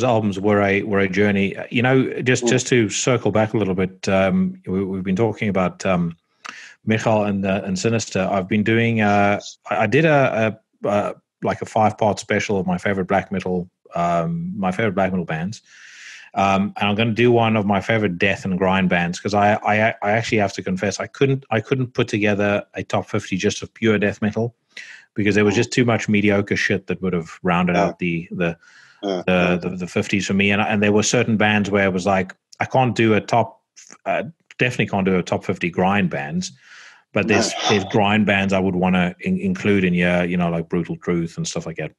A: albums were a journey. Just to circle back a little bit, we've been talking about Michal and Sinister, I've been doing. I did a like a 5-part special of my favorite black metal bands, and I'm going to do one of my favorite death and grind bands, because I actually have to confess I couldn't put together a top 50 just of pure death metal, because there was just too much mediocre shit that would have rounded out the 50s for me, and there were certain bands where it was like I can't do a top. Definitely can't do a top 50 grind bands, but there's grind bands I would want to include in here, you know, like Brutal Truth and stuff like that.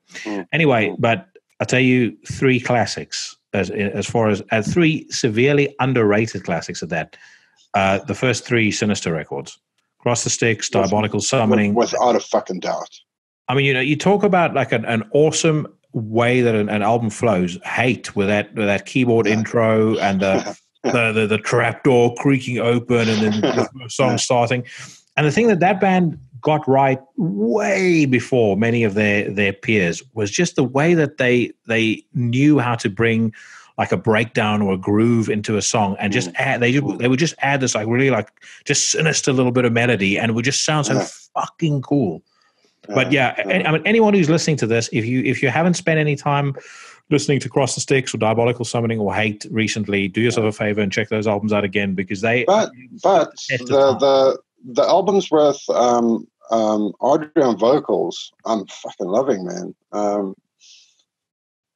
A: Anyway, but I'll tell you 3 classics as far as 3 severely underrated classics at that. The first 3 Sinister records: Cross the Sticks, Diabolical Summoning.
B: Without a fucking doubt.
A: I mean, you know, you talk about like an awesome way that an album flows. Hate with that keyboard intro and the trapdoor creaking open and then the song starting. And the thing that band got right way before many of their peers was just the way that they knew how to bring like a breakdown or a groove into a song and just add, they would just add this like really like just sinister little bit of melody, and it would just sound so fucking cool. But I mean, anyone who's listening to this, if you haven't spent any time listening to Cross the Sticks or Diabolical Summoning or Hate recently, do yourself a favor and check those albums out again, because they. But
B: the albums with Audrey on vocals, I'm fucking loving, man.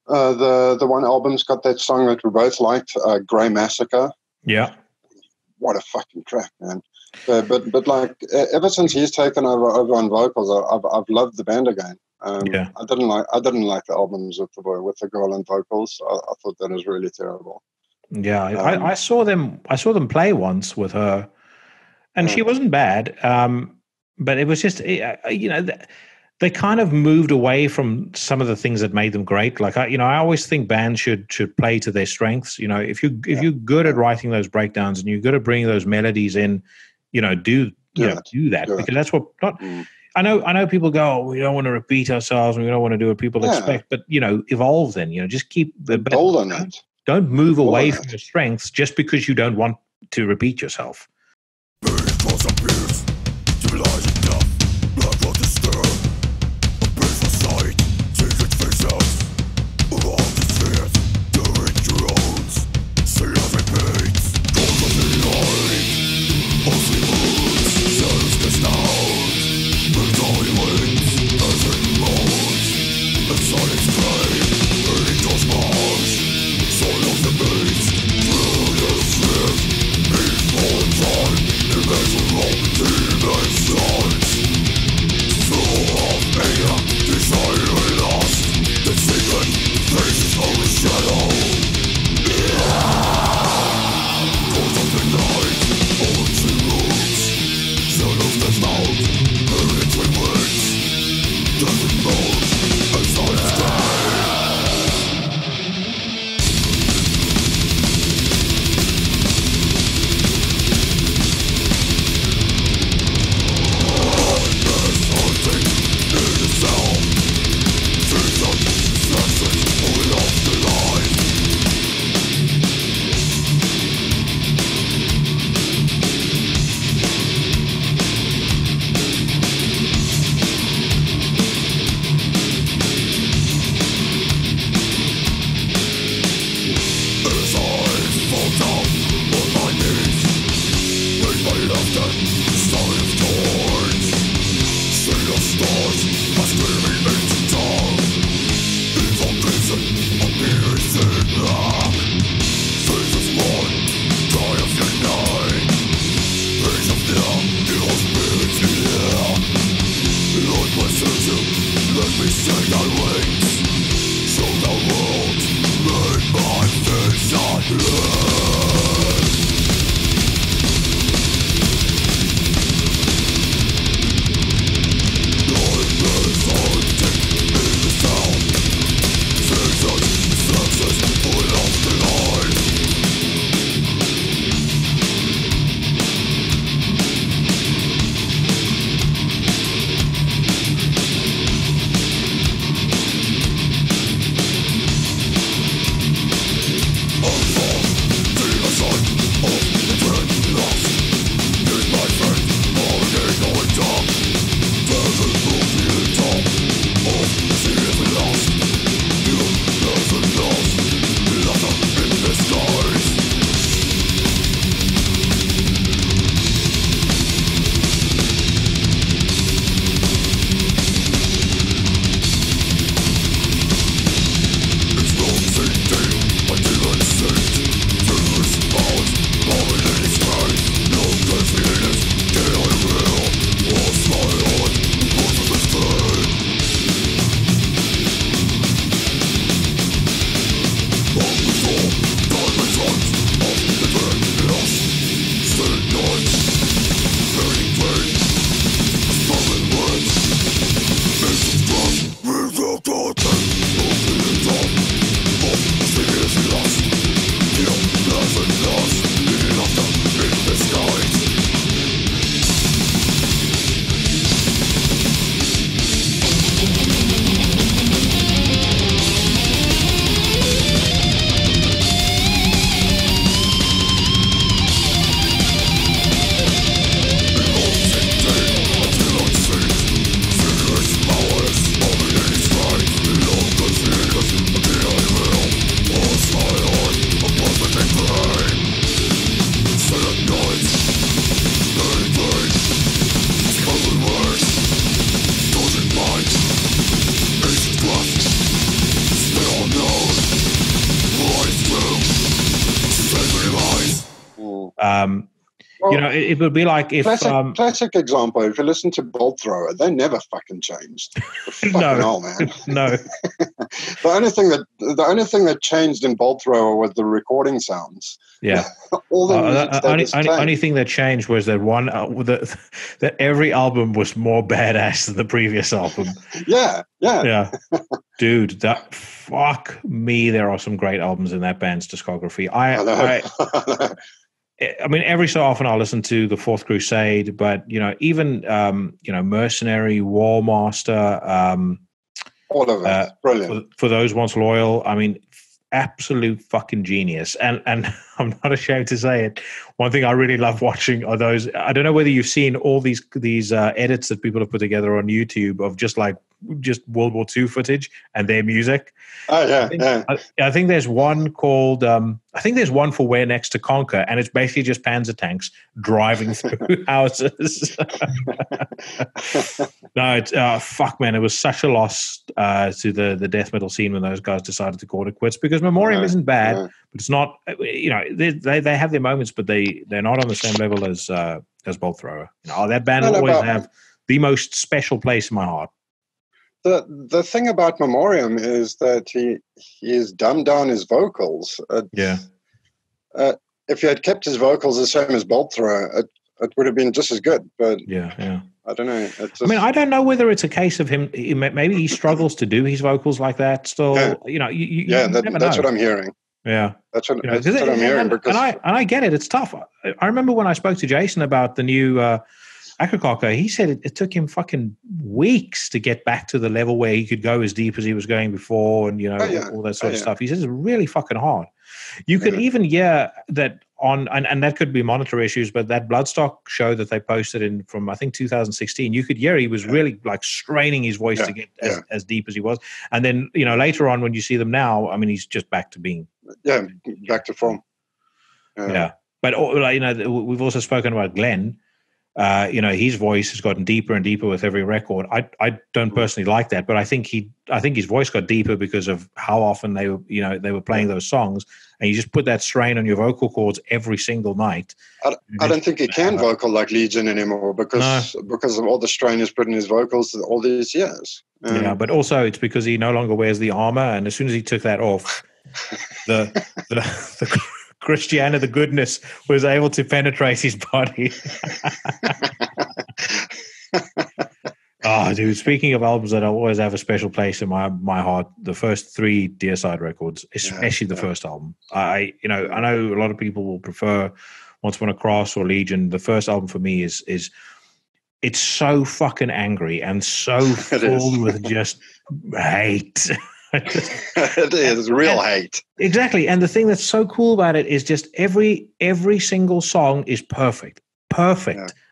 B: The one album's got that song that we both liked, Grey Massacre.
A: Yeah.
B: What a fucking track, man. But like ever since he's taken over on vocals, I've loved the band again. I didn't like the albums with the girl on vocals. I thought that was really terrible.
A: Yeah, I saw them play once with her, and she wasn't bad. But it was just you know, they kind of moved away from some of the things that made them great. Like I always think bands should play to their strengths. You know, if you're good at writing those breakdowns and you're good at bringing those melodies in, you know, do that, because that's what not. I know people go, oh, we don't want to repeat ourselves and we don't want to do what people expect, but, you know, evolve then, you know, just keep
B: build on it.
A: Don't move away from your strengths just because you don't want to repeat yourself. It would be like if
B: classic example. If you listen to Bolt Thrower, they never fucking changed. Fucking hell, man.
A: No.
B: The only thing that changed in Bolt Thrower was the recording sounds.
A: Yeah.
B: All the
A: only thing that changed was that that every album was more badass than the previous album.
B: Yeah.
A: Dude, fuck me. There are some great albums in that band's discography. I mean, every so often I'll listen to The Fourth Crusade, but, even, Mercenary, Warmaster,
B: all of it. Brilliant.
A: For those once loyal, I mean, absolute fucking genius. And I'm not ashamed to say it. One thing I really love watching are those, I don't know whether you've seen all these edits that people have put together on YouTube of just World War II footage and their music.
B: Oh, yeah.
A: I think there's one called, there's one for Where Next to Conquer, and it's basically just Panzer tanks driving through houses. No, it's, fuck, man, it was such a loss to the death metal scene when those guys decided to call it quits, because Memoriam isn't bad, but it's not, they have their moments, but they're not on the same level as Bolt Thrower. That band will always have the most special place in my heart.
B: The thing about Memoriam is that he has dumbed down his vocals. If he had kept his vocals the same as Bolt Thrower, it would have been just as good. But I don't know.
A: I don't know whether it's a case of him. Maybe he struggles to do his vocals like that still.
B: That's what I'm hearing.
A: Yeah,
B: that's what I'm hearing.
A: And I get it. It's tough. I remember when I spoke to Jason about the new Akakaka, he said it took him fucking weeks to get back to the level where he could go as deep as he was going before, and all that sort of stuff. He says it's really fucking hard. You could even hear that on, and that could be monitor issues, but that Bloodstock show that they posted from I think 2016, you could hear he was really like straining his voice to get as deep as he was. And then later on when you see them now, I mean, he's just back to being
B: back to form.
A: But we've also spoken about Glenn. His voice has gotten deeper and deeper with every record. I don't personally like that, but I think his voice got deeper because of how often they were playing those songs, and you just put that strain on your vocal cords every single night.
B: I don't think he can vocal like Legion anymore because of all the strain he's put in his vocals all these years.
A: But also it's because he no longer wears the armor, and as soon as he took that off, the Christiana, the goodness, was able to penetrate his body. Dude, speaking of albums that always have a special place in my heart, the first 3 Deicide records, especially the first album. I know a lot of people will prefer Once Upon a Cross or Legion. The first album for me is it's so fucking angry and so full with just hate.
B: It is real hate.
A: Exactly. And the thing that's so cool about it is just every single song is perfect.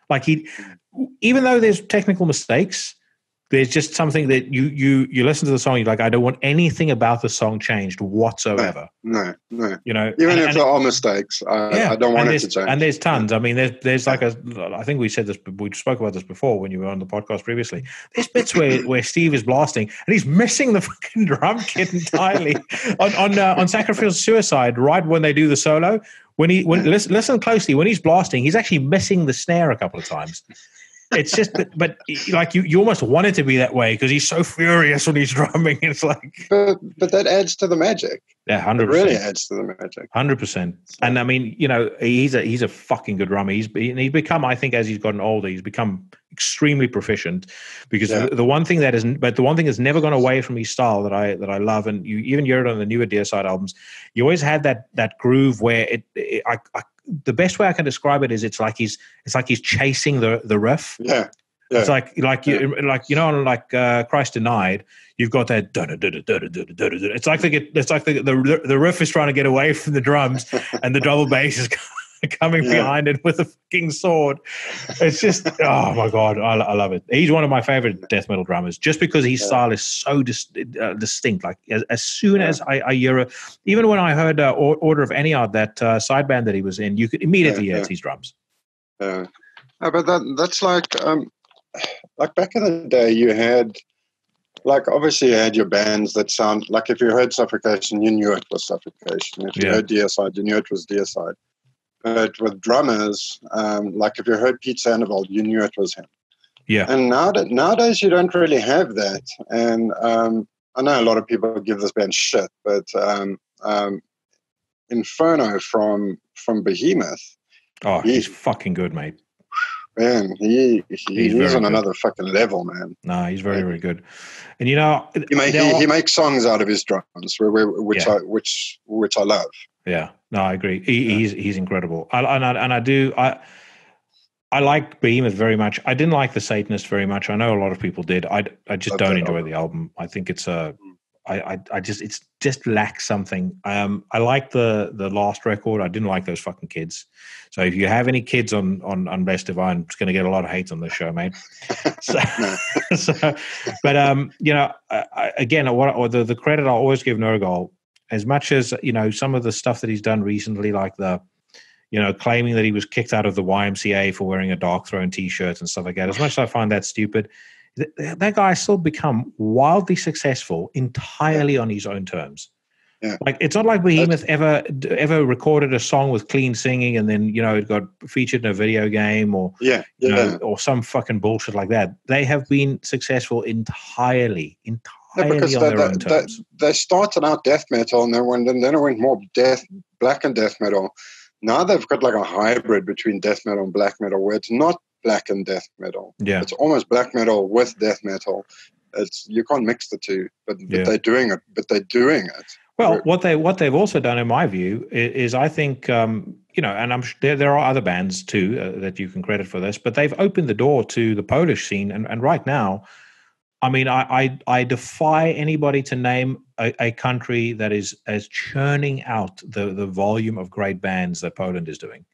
A: Like even though there's technical mistakes, there's just something that you listen to the song, you're like, I don't want anything about the song changed whatsoever.
B: No. Even if there are mistakes, I don't want it to change.
A: And there's tons. I mean, there's like I think we spoke about this before when you were on the podcast previously. There's bits where Steve is blasting and he's missing the fucking drum kit entirely. on Sacrificial Suicide, right when they do the solo, listen closely, when he's blasting, he's actually missing the snare a couple of times. It's just, but like you almost want it to be that way because he's so furious when he's drumming. It's like,
B: but that adds to the magic.
A: Yeah, 100%.
B: It really adds to the magic.
A: 100%. And I mean, he's a fucking good drummer. He's become, I think, as he's gotten older, he's become extremely proficient. Because the one thing that's never gone away from his style that I love, and you even hear it on the newer Deicide albums. You always had that groove where the best way I can describe it is it's like he's chasing the riff.
B: Yeah.
A: It's like Christ Denied. You've got that. It's like the riff is trying to get away from the drums, and the double bass is coming behind it with a fucking sword. It's just, oh my god, I love it. He's one of my favorite death metal drummers, just because his style is so distinct. Like as soon as I hear it, even when I heard Order of Eniod, that side band that he was in, you could immediately hear his drums.
B: Yeah, but that's like back in the day, you had, like, obviously you had your bands that sound like, if you heard Suffocation, you knew it was Suffocation. If you heard Deicide, you knew it was Deicide. But with drummers, like if you heard Pete Sandoval, you knew it was him.
A: Yeah.
B: And nowadays you don't really have that. And I know a lot of people give this band shit, but Inferno from Behemoth.
A: Oh, he's fucking good, mate.
B: Man, he's on another fucking level, man.
A: No, he's very, very good. And
B: he makes songs out of his drums, which I love.
A: Yeah, no, I agree. He's incredible. I like Behemoth very much. I didn't like the Satanist very much. I know a lot of people did. I just don't enjoy the album. I think it's it just lacks something. I like the last record. I didn't like those fucking kids. So if you have any kids on Unblessed Divine, it's going to get a lot of hate on this show, mate. But again, the credit I'll always give Nergal, as much as some of the stuff that he's done recently, like claiming that he was kicked out of the YMCA for wearing a Dark Throne T-shirt and stuff like that. As much as I find that stupid, that guy still become wildly successful entirely on his own terms.
B: Yeah.
A: Like, it's not like Behemoth ever recorded a song with clean singing and then it got featured in a video game or or some fucking bullshit like that. They have been successful entirely on their own terms.
B: They started out death metal and then it went more black and death metal. Now they've got like a hybrid between death metal and black metal, where it's not black and death metal.
A: Yeah,
B: it's almost black metal with death metal. You can't mix the two, but they're doing it.
A: Well, what they've also done, in my view, is I think and I'm sure there are other bands too that you can credit for this, but they've opened the door to the Polish scene, and right now, I mean, I defy anybody to name a country that is as churning out the volume of great bands that Poland is doing.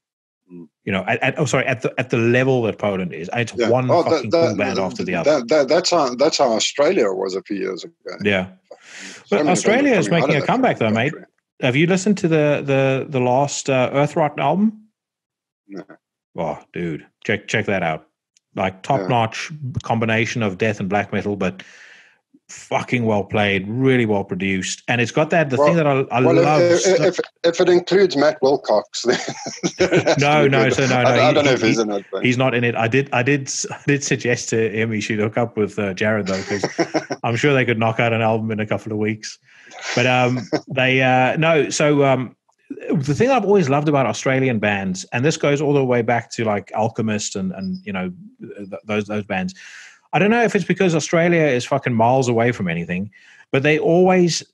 A: At the level that Poland is. It's one fucking cool band after the other.
B: That's how Australia was a few years ago.
A: Yeah. But Australia is making a comeback, though, mate. Have you listened to the last Earthrot album?
B: No.
A: Oh, dude, check that out. Like, top-notch combination of death and black metal, but fucking well played, really well produced, and it's got thing that I love.
B: If it includes Matt Wilcox, then
A: no.
B: I don't know if he's in it. But.
A: He's not in it. I did suggest to him he should hook up with Jared, though, because I'm sure they could knock out an album in a couple of weeks. But the thing I've always loved about Australian bands, and this goes all the way back to like Alchemist and those bands. I don't know if it's because Australia is fucking miles away from anything, but they always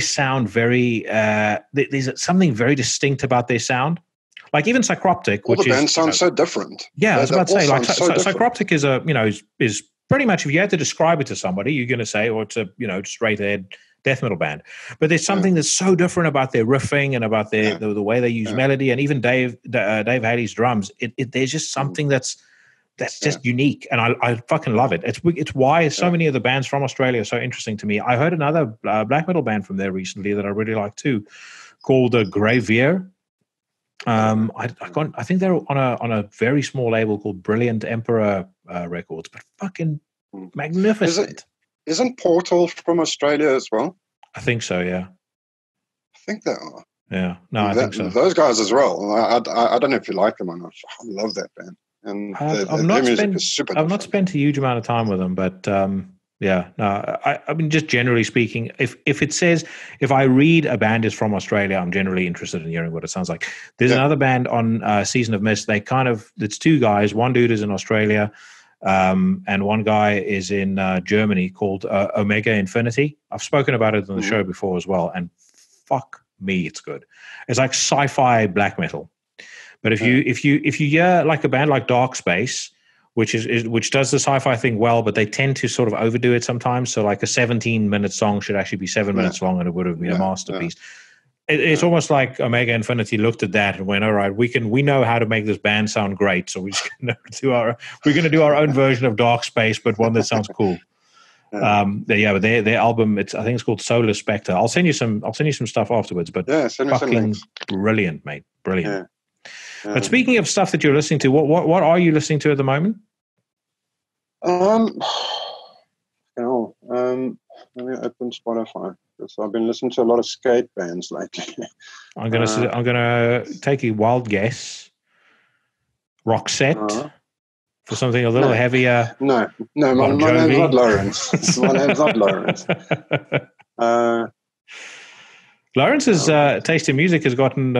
A: sound very. There's something very distinct about their sound. Like even Psychroptic,
B: all the bands sound so different.
A: Yeah, I was about to say, like Psychroptic is pretty much, if you had to describe it to somebody, you're going to say, it's a straight ahead death metal band. But there's something that's so different about their riffing and about the way they use melody, and even Dave Haley's drums. There's just something that's just unique, and I fucking love it. It's why so many of the bands from Australia are so interesting to me. I heard another black metal band from there recently that I really like too, called Gravier. I think they're on a very small label called Brilliant Emperor Records, but fucking magnificent.
B: Isn't Portal from Australia as well?
A: I think so. Yeah,
B: I think they are.
A: Yeah, no, I think so.
B: Those guys as well. I don't know if you like them or not. I love that band. and
A: I've not spent a huge amount of time with them, but I mean, just generally speaking, if I read a band is from Australia, I'm generally interested in hearing what it sounds like. There's another band on Season of Mist. It's two guys. One dude is in Australia, and one guy is in Germany, called Omega Infinity. I've spoken about it on the show before as well, and fuck me, it's good. It's like sci-fi black metal. But if you hear like a band like Dark Space, which does the sci-fi thing well, but they tend to sort of overdo it sometimes. So like a 17-minute song should actually be 7 minutes long, and it would have been a masterpiece. It's almost like Omega Infinity looked at that and went, "All right, we know how to make this band sound great, so we're going to do our own version of Dark Space, but one that sounds cool." But their album, I think it's called Solar Spectre. I'll send you some stuff afterwards. But fucking brilliant, mate, brilliant.
B: Yeah.
A: But speaking of stuff that you're listening to, what are you listening to at the moment?
B: Let me open Spotify, because I've been listening to a lot of skate bands lately.
A: I'm gonna take a wild guess. Roxette, for something a little heavier.
B: No, my name's not Lawrence. My name's not Lawrence.
A: Lawrence's taste in music has gotten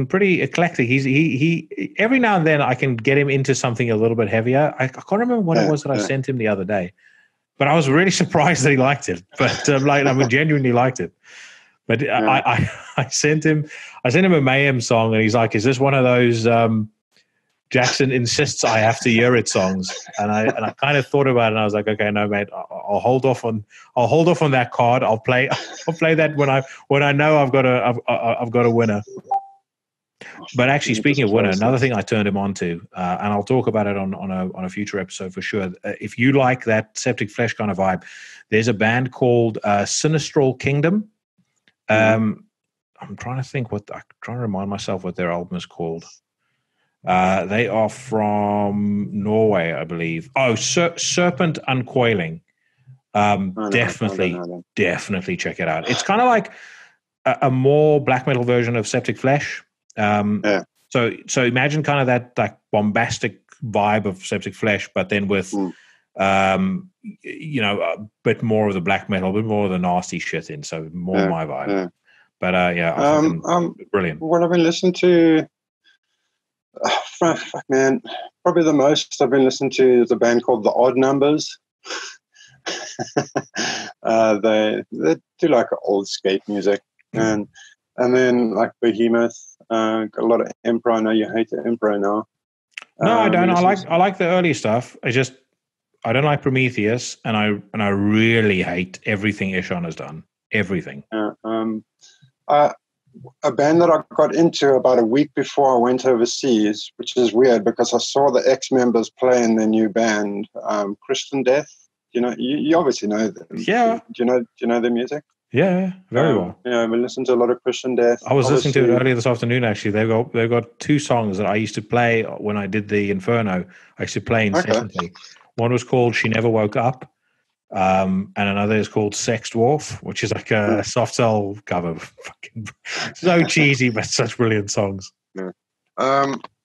A: pretty eclectic. He every now and then I can get him into something a little bit heavier. I can't remember what it was that I sent him the other day, but I was really surprised that he liked it. But genuinely liked it. But I sent him a Mayhem song, and he's like, "Is this one of those Jackson insists I have to hear it songs?" And I kind of thought about it, and I was like, "Okay, no, mate, I'll hold off on that card. I'll play that when I know I've got a winner." But actually, speaking of winner, another thing I turned him on to, and I'll talk about it on a future episode for sure. If you like that Septic Flesh kind of vibe, there's a band called Sinistral Kingdom. I'm trying to remind myself what their album is called. They are from Norway, I believe. Oh, Serpent Uncoiling. Definitely check it out. It's kind of like a more black metal version of Septic Flesh. So imagine kind of that like bombastic vibe of Septic Flesh, but then with a bit more of the black metal, a bit more of the nasty shit in. So more my vibe. Yeah. But brilliant.
B: What I've been listening to. Fuck, man. Probably the most I've been listening to is a band called The Odd Numbers. They do like old skate music, and then like Behemoth. Got a lot of Emperor. I know you hate the Emperor now.
A: No, I don't. I like the early stuff. I don't like Prometheus, and I really hate everything Ishon has done. Everything.
B: A band that I got into about a week before I went overseas, which is weird because I saw the ex-members play in their new band, Christian Death. You obviously know them.
A: Yeah.
B: Do you know their music?
A: Yeah, very well.
B: Yeah, we listened to a lot of Christian Death.
A: I was listening to it earlier this afternoon. Actually, they've got two songs that I used to play when I did the Inferno. I used to play incessantly. Okay. One was called "She Never Woke Up." And another is called Sex Dwarf, which is like a soft cell cover. Fucking so cheesy, but such brilliant songs.
B: Yeah. Another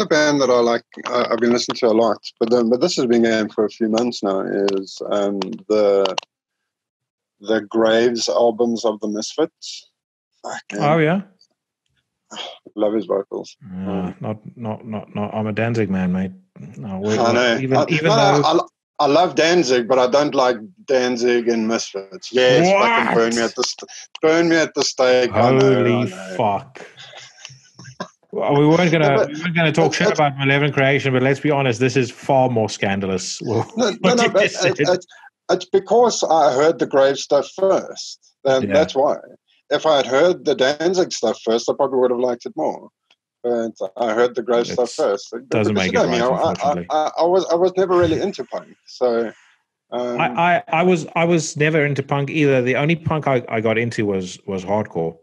B: band that I like, I've been listening to a lot, but this has been going for a few months now, is the Graves albums of the Misfits.
A: Oh yeah,
B: love his vocals.
A: Not. I'm a Danzig man, mate. No,
B: I know. Even though. I love Danzig, but I don't like Danzig and Misfits. Yes, fucking burn me at the stake.
A: Holy fuck! Well, we weren't gonna talk shit about Malevolent Creation, but let's be honest, this is far more scandalous.
B: It's because I heard the Grave stuff first. That's why. If I had heard the Danzig stuff first, I probably would have liked it more. But I heard the Grave stuff first.
A: Doesn't make it right, unfortunately.
B: I was never really into punk, so
A: I was never into punk either. The only punk I got into was hardcore,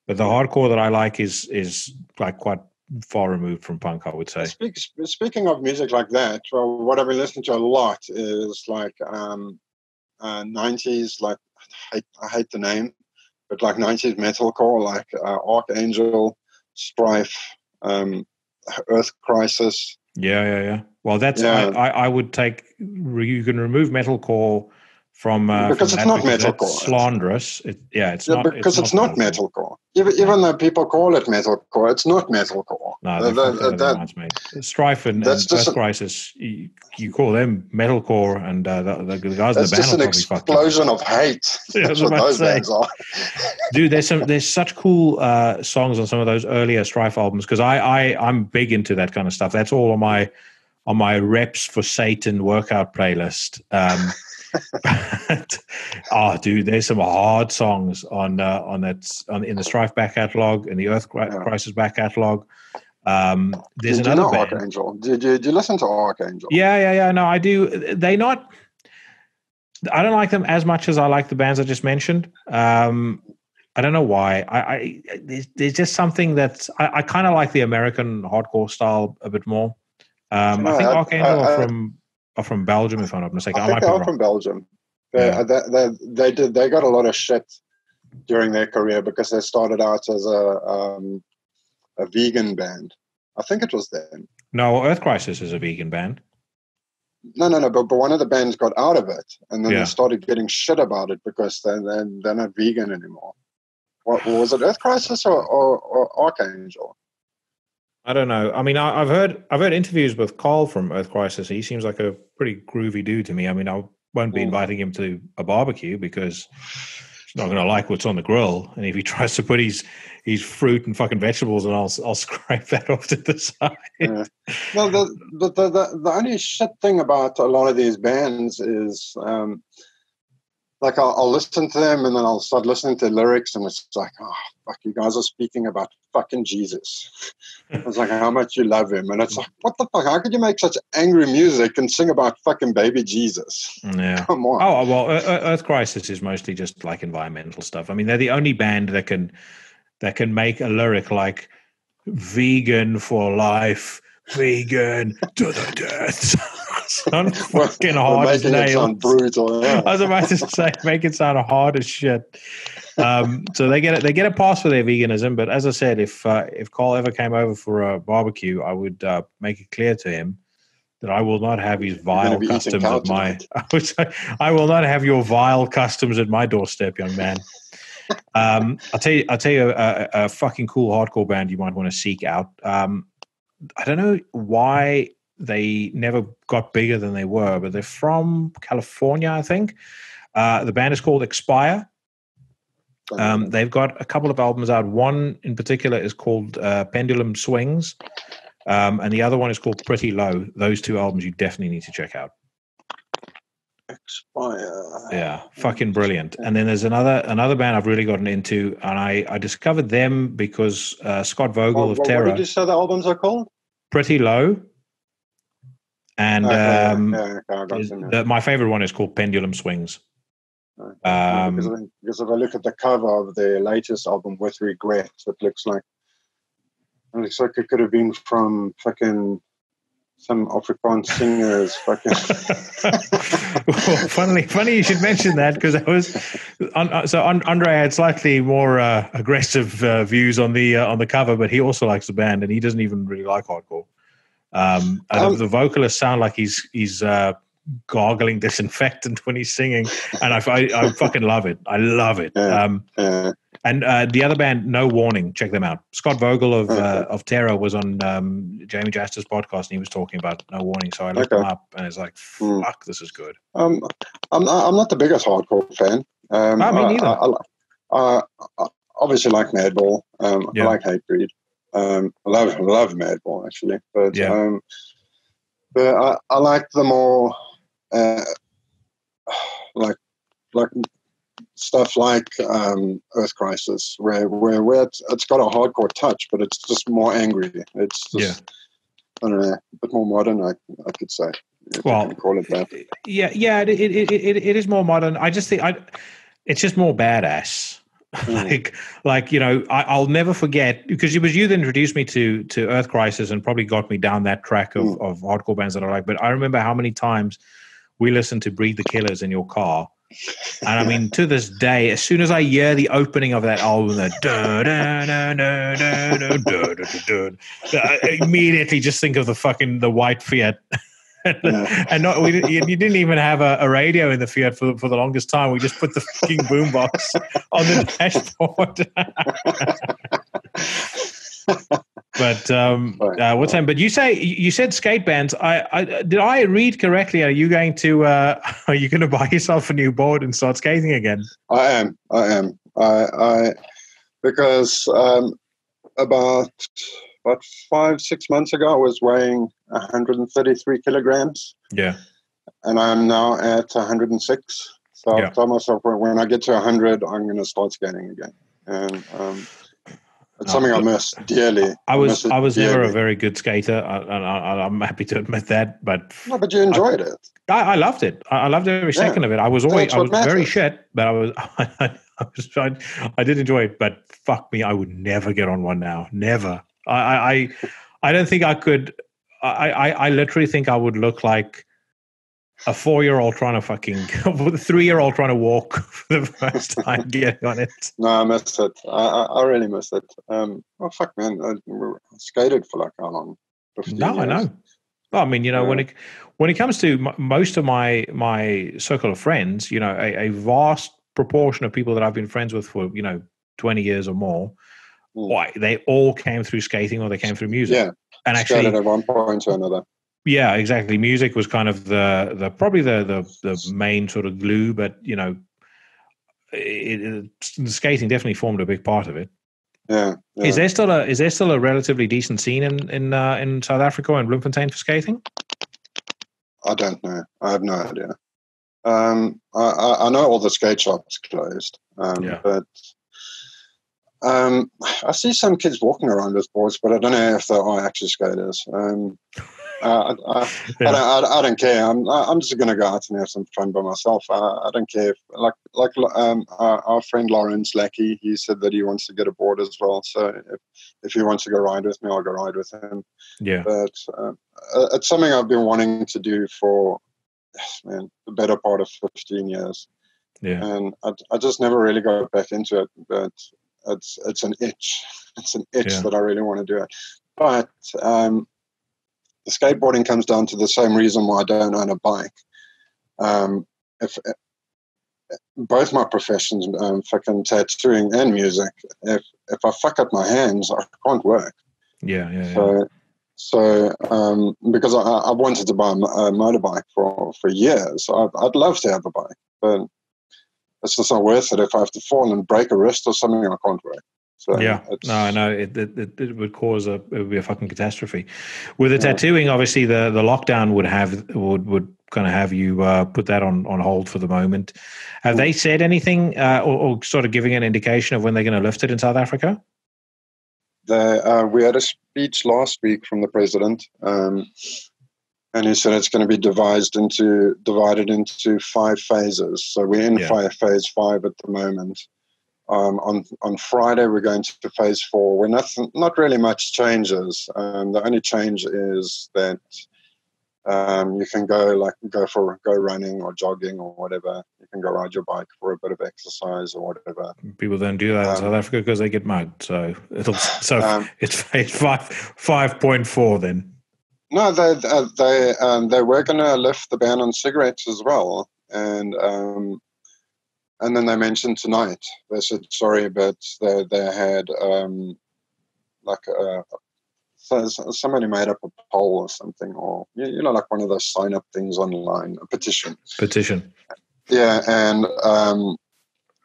A: but the hardcore that I like is like quite far removed from punk, I would say.
B: Speaking of music like that, well, what I've been listening to a lot is like 90s, like I hate the name, but like 90s metalcore, like Archangel, Strife, Earth Crisis.
A: Yeah. Well, that's I would take. You can remove metalcore from
B: because
A: from
B: it's not metalcore.
A: It's slanderous. It's not
B: because it's not metalcore. Even though people call it metalcore, it's not metalcore.
A: No, that's mate. Strife and Earth Crisis. You call them metalcore, and the guys in the band. That's
B: just an explosion of hate. That's what those bands are.
A: Dude, there's such cool songs on some of those earlier Strife albums, because I'm big into that kind of stuff. That's all on my Reps for Satan workout playlist. Dude, there's some hard songs in the Strife back catalog, in the Earth Crisis back catalog. There's another band.
B: Archangel. Did you listen to Archangel?
A: Yeah. No, I do. I don't like them as much as I like the bands I just mentioned. I don't know why. There's just something that's I kind of like the American hardcore style a bit more. I think Archangel are from Belgium, if I'm not mistaken.
B: I think they're from Belgium. They got a lot of shit during their career because they started out as a vegan band. I think it was them.
A: No, Earth Crisis is a vegan band.
B: No. But one of the bands got out of it, and then they started getting shit about it because they're not vegan anymore. What was it? Earth Crisis or Archangel?
A: I don't know. I mean, I've heard interviews with Carl from Earth Crisis. He seems like a pretty groovy dude to me. I mean, I won't be inviting him to a barbecue because he's not going to like what's on the grill. And if he tries to put his fruit and fucking vegetables, and I'll scrape that off to the side.
B: Yeah. Well, the only shit thing about a lot of these bands is like I'll listen to them and then I'll start listening to lyrics and it's like, oh, fuck, you guys are speaking about fucking Jesus. It's like how much you love him. And it's like, what the fuck? How could you make such angry music and sing about fucking baby Jesus?
A: Yeah.
B: Come on.
A: Oh, well, Earth Crisis is mostly just like environmental stuff. I mean, they're the only band that can make a lyric like vegan for life, vegan to the death. Sound fucking hard as nails. It sound brutal. Yeah. I was about to say, make it sound hard as shit. So they get a pass for their veganism. But as I said, if Carl ever came over for a barbecue, I would make it clear to him that I will not have his vile customs at my. I will not have your vile customs at my doorstep, young man. I'll tell you a fucking cool hardcore band you might want to seek out. I don't know why they never got bigger than they were, but they're from California, I think. The band is called Expire. They've got a couple of albums out. One in particular is called Pendulum Swings, and the other one is called Pretty Low. Those two albums you definitely need to check out.
B: Expire.
A: Yeah, fucking brilliant. And then there's another band I've really gotten into, and I discovered them because Scott Vogel of Terror.
B: What did you say the albums are called?
A: Pretty Low. And my favorite one is called Pendulum Swings.
B: Because if I look at the cover of the latest album, With Regret, it looks like it could have been from fucking some Afrikaans singers. Fucking.
A: Well, funny you should mention that, because Andre had slightly more aggressive views on the cover, but he also likes the band, and he doesn't even really like hardcore. The vocalists sound like he's gargling disinfectant when he's singing, and I fucking love it. I love it. And the other band, No Warning, check them out. Scott Vogel of Terror was on Jamie Jaster's podcast, and he was talking about No Warning. So I looked them up, and it's like, fuck, this is good.
B: I'm not the biggest hardcore fan.
A: No, me neither.
B: I obviously like Madball. I like Hatebreed. I love Madball actually, but I like the more like stuff like Earth Crisis, where it's got a hardcore touch, but it's just more angry. It's just I don't know, a bit more modern, I could say.
A: Well,
B: call it that.
A: Yeah, it is more modern. I just think it's just more badass. Like you know, I'll never forget, because it was you that introduced me to Earth Crisis and probably got me down that track of hardcore bands that I like. But I remember how many times we listened to Breed the Killers in your car, And I mean, to this day, as soon as I hear the opening of that album, I immediately just think of the white Fiat. And you didn't even have a radio in the Fiat for the longest time. We just put the fucking boombox on the dashboard. But what's that? But you said skate bands. Did I read correctly? Are you going to buy yourself a new board and start skating again?
B: I am. Because about 5-6 months ago, I was weighing 133 kilograms.
A: Yeah.
B: And I'm now at 106. So I've told myself when I get to 100, I'm going to start skating again. And it's something I miss dearly.
A: I was never a very good skater. I'm happy to admit that. But
B: you enjoyed it.
A: I loved it. I loved every second of it. I was very shit, but I did enjoy it. But fuck me, I would never get on one now. Never. I don't think I could. I literally think I would look like a 4-year-old trying to a 3-year-old trying to walk for the first time getting on it.
B: No, I missed it. I really missed it. Fuck, man. I skated for like how long? 15 years.
A: I know. Well, I mean, when it comes to most of my circle of friends, a vast proportion of people that I've been friends with for 20 years or more, they all came through skating or they came through music. Yeah, and actually
B: skated at one point or another.
A: Yeah, exactly. Music was kind of probably the main sort of glue, but skating definitely formed a big part of it.
B: Yeah.
A: Is there still a relatively decent scene in South Africa and Bloemfontein for skating?
B: I don't know. I have no idea. I know all the skate shops closed, but I see some kids walking around with boards, but I don't know if they are actually skaters. I don't care. I'm just going to go out and have some fun by myself. I don't care. Our friend Lawrence Lackey, he said that he wants to get a board as well. So if he wants to go ride with me, I'll go ride with him.
A: Yeah.
B: But it's something I've been wanting to do for the better part of 15 years.
A: Yeah.
B: And I just never really got back into it. But it's an itch. It's an itch that I really want to do it. But the skateboarding comes down to the same reason why I don't own a bike. If both my professions, fucking tattooing and music, if I fuck up my hands, I can't work.
A: Yeah.
B: So because I wanted to buy a motorbike for years, I'd love to have a bike, but it's just not worth it. If I have to fall and break a wrist or something, I can't work. So
A: I know it would cause it would be a fucking catastrophe. With the tattooing, obviously the lockdown would kind of have you put that on hold for the moment. Have they said anything or sort of giving an indication of when they're going to lift it in South Africa?
B: We had a speech last week from the president, and he said it's going to be divided into 5 phases. So we're in phase 5 at the moment. On Friday, we're going to phase 4, where not really much changes. The only change is that you can go running or jogging or whatever. You can go ride your bike for a bit of exercise or whatever.
A: People don't do that in South Africa because they get mugged. So it's phase 5.4 then.
B: No, they were going to lift the ban on cigarettes as well, and then they mentioned tonight, they said, sorry, but they had somebody made up a poll or something, or, like one of those sign-up things online, a petition. Yeah, and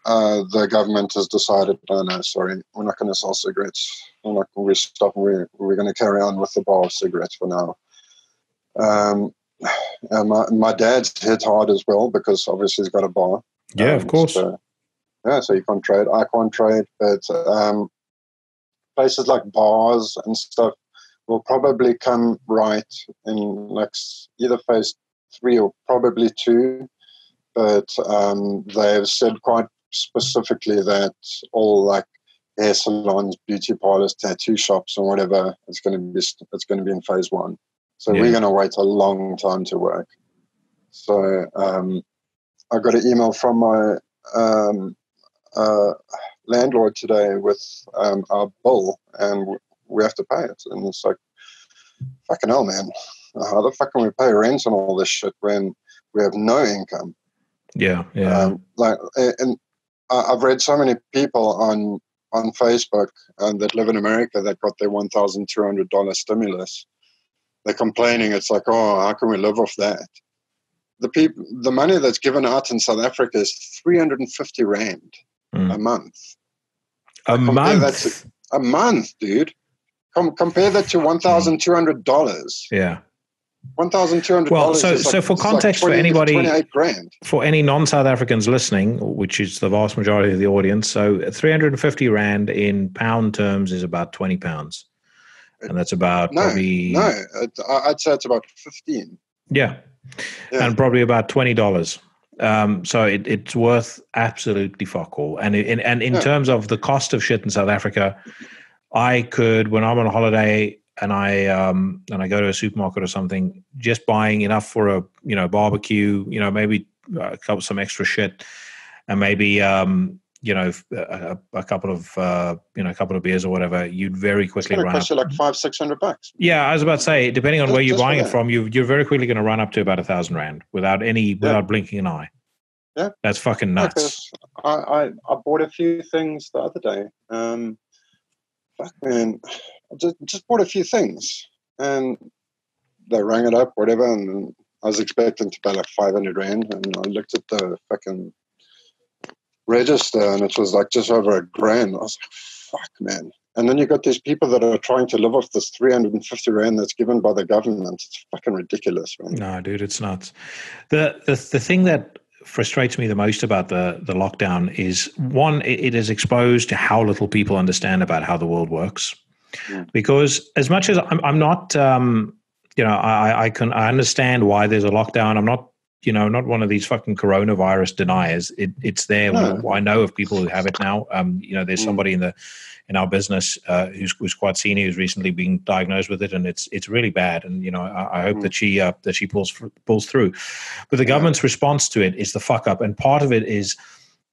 B: the government has decided, no, sorry, we're not going to sell cigarettes. We're going to carry on with the bar of cigarettes for now. My dad's hit hard as well because obviously he's got a bar.
A: Yeah, of course.
B: So you can't trade. I can't trade, but places like bars and stuff will probably come right in either phase 3 or probably 2. But they've said quite specifically that all hair salons, beauty parlors, tattoo shops, or whatever, it's going to be in phase 1. So we're going to wait a long time to work. So I got an email from my landlord today with our bill, and we have to pay it. And it's like, fucking hell, man. How the fuck can we pay rent and all this shit when we have no income?
A: Yeah.
B: And I've read so many people on Facebook that live in America that got their $1,200 stimulus. They're complaining. It's like, oh, how can we live off that? The money that's given out in South Africa is 350 rand a month.
A: A
B: month, dude. Compare that to $1,200.
A: Yeah.
B: $1,200.
A: Well, so for context, for anybody,
B: 28 grand.
A: For any non-South Africans listening, which is the vast majority of the audience, so 350 rand in pound terms is about 20 pounds, and that's about
B: I'd say it's about 15.
A: Yeah, and probably about $20. So it's worth absolutely fuck all. And in terms of the cost of shit in South Africa, I could, when I'm on a holiday and I go to a supermarket or something, just buying enough for a barbecue, maybe some extra shit, and maybe a couple of beers or whatever, you'd very quickly run up.
B: It's going to cost you like $500-600.
A: Yeah, I was about to say, depending on where you're buying it from, you're very quickly going to run up to about 1,000 rand without blinking an eye.
B: Yeah,
A: that's fucking nuts.
B: I bought a few things the other day. Fuck, man, I just bought a few things, and they rang it up, whatever, and I was expecting to pay like 500 rand, and I looked at the fucking register, and it was like just over $1,000. I was like, fuck, man. And then you got these people that are trying to live off this 350 rand that's given by the government. It's fucking ridiculous, man.
A: No, dude, it's nuts. The thing that frustrates me the most about the lockdown is, one, it is exposed to how little people understand about how the world works. Because as much as I'm not, I understand why there's a lockdown. I'm not, not one of these fucking coronavirus deniers. It's there. No. I know of people who have it now. There's somebody in our business who's quite senior, who's recently been diagnosed with it, and it's really bad. And I hope that she pulls through. But the government's response to it is the fuck up, and part of it is,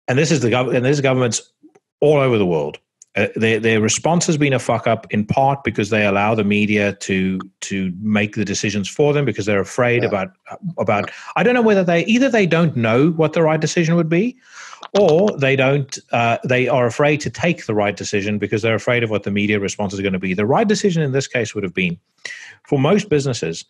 A: and this is governments all over the world. Their response has been a fuck up, in part because they allow the media to make the decisions for them, because they're afraid about. I don't know whether they don't know what the right decision would be, or they don't. They are afraid to take the right decision because they're afraid of what the media response is going to be. The right decision in this case would have been, for most businesses,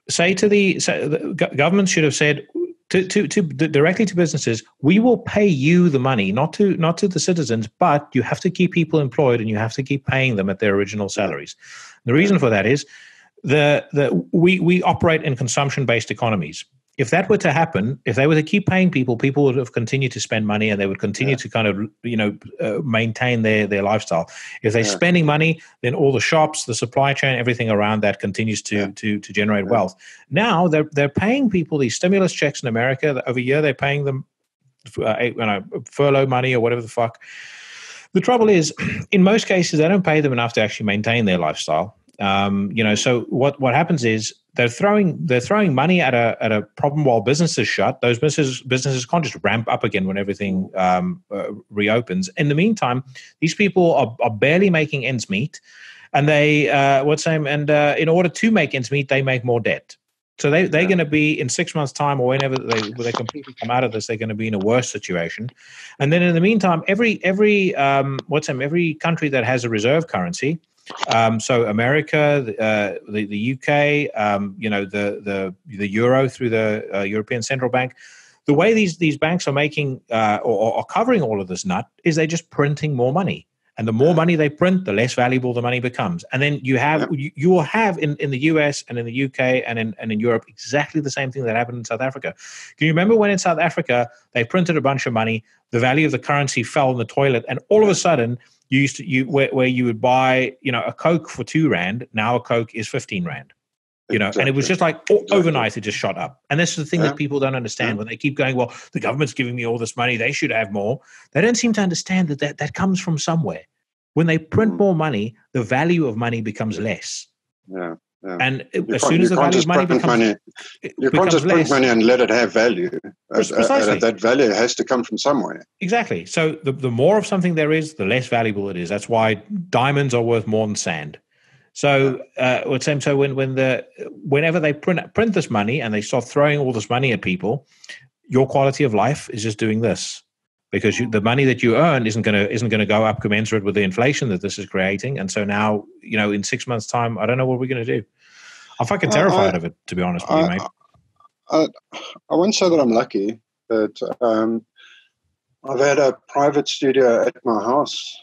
A: the government should have said directly to businesses, we will pay you the money, not to the citizens, but you have to keep people employed and you have to keep paying them at their original salaries. The reason for that is we operate in consumption-based economies. If that were to happen, if they were to keep paying people would have continued to spend money, and they would continue to kind of, maintain their lifestyle. If they're spending money, then all the shops, the supply chain, everything around that continues to generate wealth. Now they're paying people these stimulus checks in America. Over a year, they're paying them furlough money or whatever the fuck. The trouble is, in most cases, they don't pay them enough to actually maintain their lifestyle. So what happens is they're throwing money at a problem while businesses shut. Those businesses can't just ramp up again when everything reopens. In the meantime, these people are barely making ends meet, and they in order to make ends meet, they make more debt. So they're going to be, in 6 months' time, or whenever they completely come out of this, they're going to be in a worse situation. And then in the meantime, every country that has a reserve currency. So America, the UK, the euro through the European Central Bank. The way these banks are making or are covering all of this nut is they're just printing more money, and the more money they print, the less valuable the money becomes. And then you will have in the US and in the UK and in Europe exactly the same thing that happened in South Africa. Can you remember when in South Africa they printed a bunch of money, the value of the currency fell in the toilet, and all of a sudden where you would buy a Coke for 2 rand, now a Coke is 15 rand.
B: Exactly.
A: And it was just like overnight it just shot up. And this is the thing that people don't understand when they keep going, well, the government's giving me all this money, they should have more. They don't seem to understand that comes from somewhere. When they print more money, the value of money becomes less.
B: Yeah.
A: And as soon as the value of money becomes
B: you can't just print money and let it have value.
A: Precisely.
B: That value has to come from somewhere.
A: Exactly. So the more of something there is, the less valuable it is. That's why diamonds are worth more than sand. So whenever they print this money and they start throwing all this money at people, your quality of life is just doing this, because the money that you earn isn't going to go up commensurate with the inflation that this is creating. And so now, in 6 months' time, I don't know what we're going to do. I'm fucking terrified of it, to be honest with you, mate.
B: I won't say that I'm lucky, but I've had a private studio at my house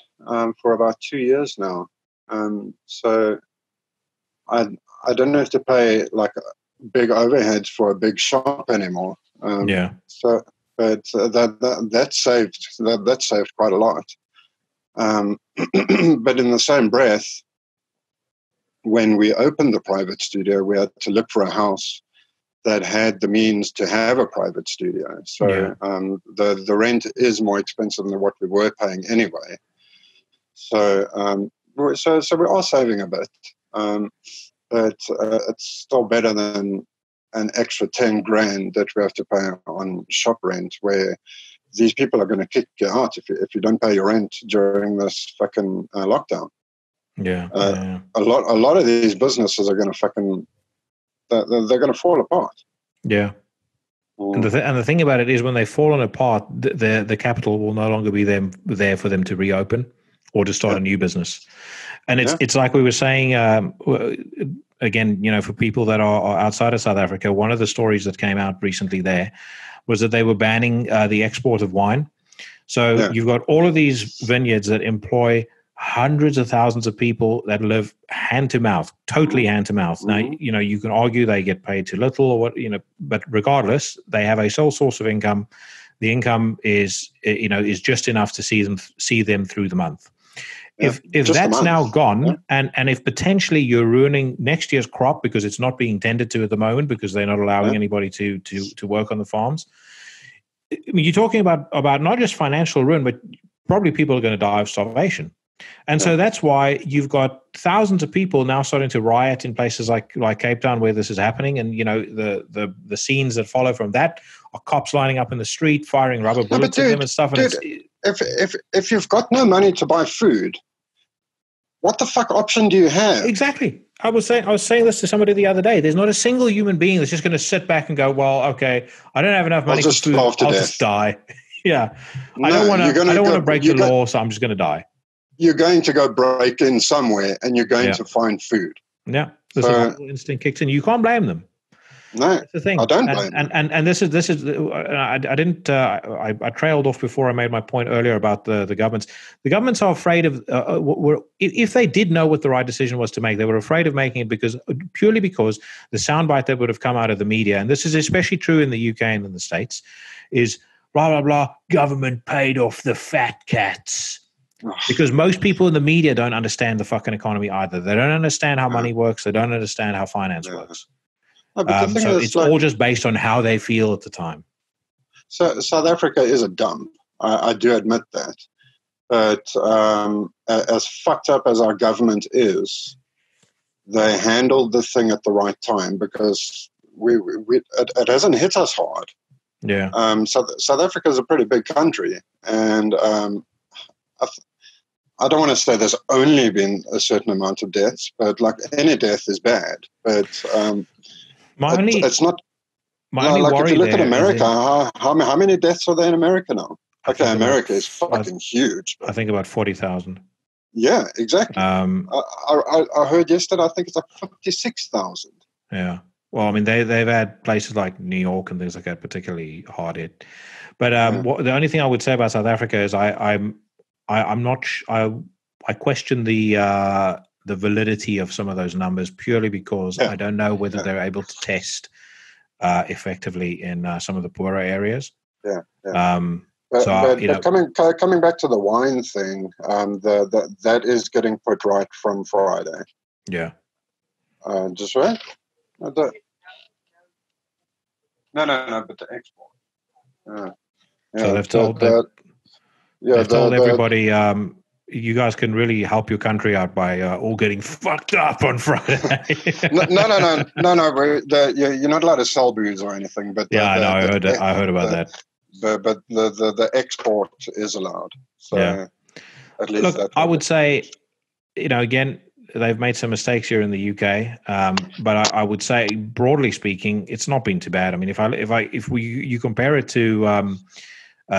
B: for about 2 years now. So I don't have to pay like big overheads for a big shop anymore. So, but that saved quite a lot. But in the same breath, when we opened the private studio, we had to look for a house that had the means to have a private studio. So the rent is more expensive than what we were paying anyway. So we are saving a bit, but it's still better than an extra 10 grand that we have to pay on shop rent, where these people are going to kick you out if you don't pay your rent during this fucking lockdown. A lot of these businesses are going to they're going to fall apart.
A: Yeah. And the thing about it is, when they've fallen apart, the capital will no longer be there for them to reopen or to start a new business. And it's like we were saying, again, for people that are outside of South Africa, one of the stories that came out recently there was that they were banning the export of wine. So you've got all of these vineyards that employ hundreds of thousands of people that live hand to mouth, totally hand to mouth. Now, you can argue they get paid too little or what, but regardless, they have a sole source of income. The income is just enough to see them through the month. If that's now gone, and if potentially you're ruining next year's crop because it's not being tended to at the moment because they're not allowing anybody to work on the farms, I mean, you're talking about not just financial ruin, but probably people are going to die of starvation. And so that's why you've got thousands of people now starting to riot in places like Cape Town where this is happening. And, the scenes that follow from that are cops lining up in the street, firing rubber bullets at them and stuff. And
B: if you've got no money to buy food, what the fuck option do you have?
A: Exactly. I was saying this to somebody the other day. There's not a single human being that's just going to sit back and go, well, okay, I don't have enough money for food. I'll just die. I don't want to break the law, so I'm just going to die.
B: You're going to go break in somewhere and you're going to find food.
A: Yeah. The survival instinct kicks in. You can't blame them.
B: No,
A: that's the thing.
B: I don't blame them.
A: And this is I trailed off before I made my point earlier about the governments. The governments are afraid of, if they did know what the right decision was to make, they were afraid of making it purely because the soundbite that would have come out of the media, and this is especially true in the UK and in the States, is blah, blah, blah, government paid off the fat cats. Because most people in the media don't understand the fucking economy either. They don't understand how money works. They don't understand how finance works.
B: No,
A: so it's all just based on how they feel at the time.
B: So South Africa is a dump. I do admit that. But as fucked up as our government is, they handled the thing at the right time because it hasn't hit us hard.
A: Yeah.
B: South Africa is a pretty big country, and I don't want to say there's only been a certain amount of deaths, but like any death is bad. But it's not. If you look at America, how many deaths are there in America now? Okay, America is fucking huge.
A: I think about 40,000.
B: Yeah, exactly. I heard yesterday. I think it's like 56,000.
A: Yeah. Well, I mean, they've had places like New York and things like that particularly hard hit. But the only thing I would say about South Africa is I'm not. I question the validity of some of those numbers purely because I don't know whether they're able to test effectively in some of the poorer areas.
B: Yeah. But coming back to the wine thing, that is getting put right from Friday.
A: Yeah.
B: Just right. No, but the export.
A: So they've told. They've told everybody, you guys can really help your country out by all getting fucked up on Friday.
B: No. You're not allowed to sell booze or anything. But
A: I know. I heard about that.
B: But the export is allowed. So at least
A: look, I would say, again, they've made some mistakes here in the UK, but I would say, broadly speaking, it's not been too bad. I mean, if you compare it to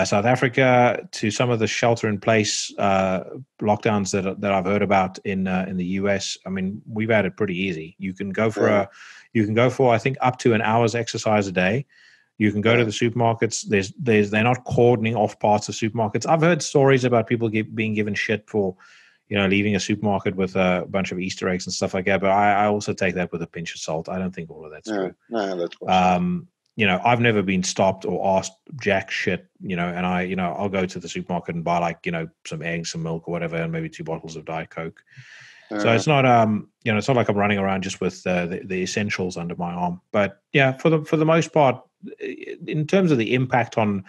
A: South Africa, to some of the shelter-in-place lockdowns that I've heard about in the US, I mean, we've had it pretty easy. You can go for I think up to an hour's exercise a day. You can go to the supermarkets. They're not cordoning off parts of supermarkets. I've heard stories about people being given shit for, leaving a supermarket with a bunch of Easter eggs and stuff like that. But I also take that with a pinch of salt. I don't think all of that's true.
B: No, that's awesome.
A: I've never been stopped or asked jack shit, and I'll go to the supermarket and buy some eggs, some milk or whatever, and maybe 2 bottles of Diet Coke. So it's not, it's not like I'm running around just with the essentials under my arm. But yeah, for the most part, in terms of the impact on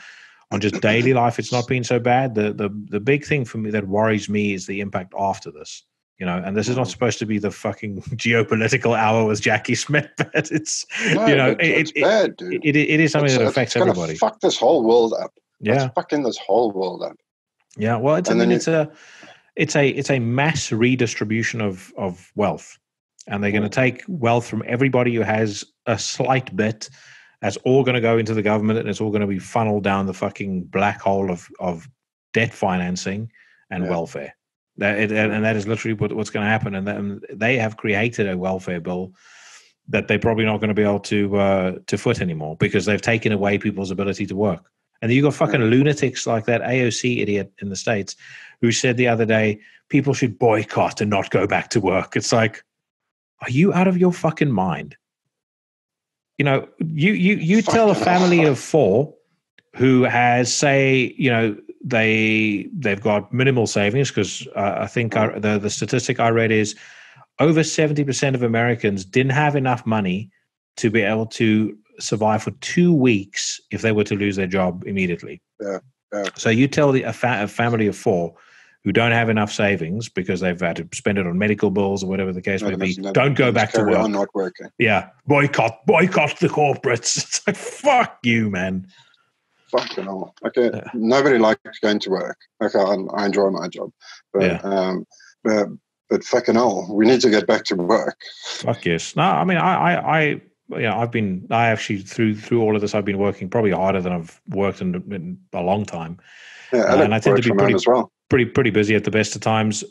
A: just daily life, it's not been so bad. The big thing for me that worries me is the impact after this. And this is not supposed to be the fucking geopolitical hour with Jackie Smith, but it's
B: it's bad, dude.
A: It is something that affects everybody.
B: Fuck this whole world up.
A: Yeah,
B: it's fucking this whole world up.
A: Yeah, well, it's a mass redistribution of wealth, and they're going to take wealth from everybody who has a slight bit. That's all going to go into the government, and it's all going to be funneled down the fucking black hole of debt financing and welfare. That is literally what's going to happen. And they have created a welfare bill that they're probably not going to be able to foot anymore, because they've taken away people's ability to work. And then you got fucking lunatics like that AOC idiot in the States who said the other day, people should boycott and not go back to work. It's like, are you out of your fucking mind? You tell a family of 4 who has, say, they've got minimal savings, because I think the statistic I read is over 70% of Americans didn't have enough money to be able to survive for 2 weeks if they were to lose their job immediately.
B: Yeah.
A: So you tell a family of 4 who don't have enough savings because they've had to spend it on medical bills or whatever the case may be, don't go back to work.
B: Not working.
A: Yeah, boycott the corporates. It's like, fuck you, man.
B: Fucking hell. Okay, nobody likes going to work. Okay, I enjoy my job, but fucking hell, we need to get back to work.
A: Fuck yes. No, I mean, I actually through all of this, I've been working probably harder than I've worked in a long time.
B: Yeah,
A: and I tend to be pretty busy at the best of times.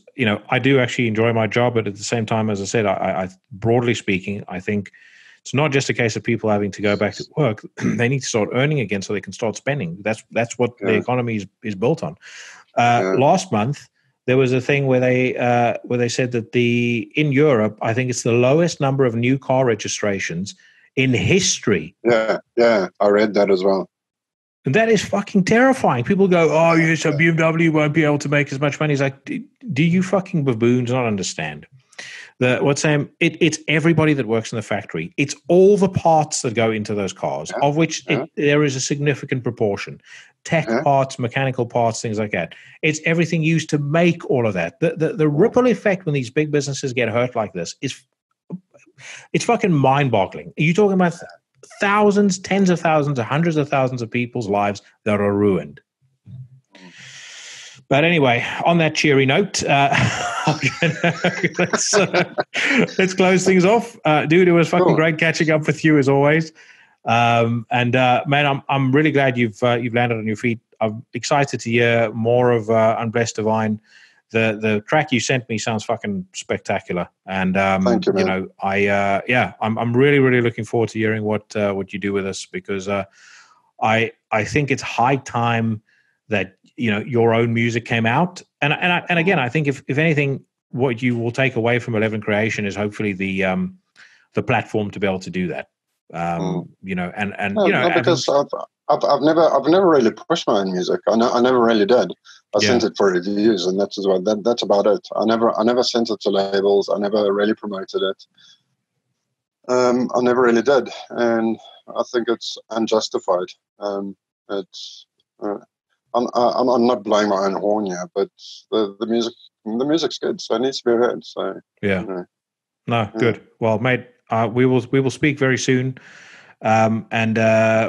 A: I do actually enjoy my job, but at the same time, as I said, I broadly speaking, I think it's not just a case of people having to go back to work. They need to start earning again so they can start spending. That's what the economy is built on. Last month, there was a thing where they said that in Europe, I think it's the lowest number of new car registrations in history.
B: Yeah, I read that as well.
A: And that is fucking terrifying. People go, oh, yes, a BMW won't be able to make as much money. It's like, do you fucking baboons not understand? It's everybody that works in the factory. It's all the parts that go into those cars, of which there is a significant proportion. Tech parts, mechanical parts, things like that. It's everything used to make all of that. The ripple effect when these big businesses get hurt like this it's fucking mind-boggling. Are you talking about thousands, tens of thousands, or hundreds of thousands of people's lives that are ruined? But anyway, on that cheery note, let's close things off. Dude, it was fucking great catching up with you as always. Man, I'm really glad you've landed on your feet. I'm excited to hear more of Unblessed Divine. The track you sent me sounds fucking spectacular, and
B: thank you, man.
A: I'm really, really looking forward to hearing what you do with us, because I think it's high time that your own music came out, and again, I think if anything, what you will take away from Malevolent Creation is hopefully the platform to be able to do that.
B: Because I've never really pushed my own music. I never really did. I sent it for reviews, and that's about it. I never sent it to labels. I never really promoted it. I never really did, and I think it's unjustified. I'm not blowing my own horn here, but the music's good, so it needs to be heard. So
A: yeah,
B: you know.
A: No, good. Well, mate, we will speak very soon, and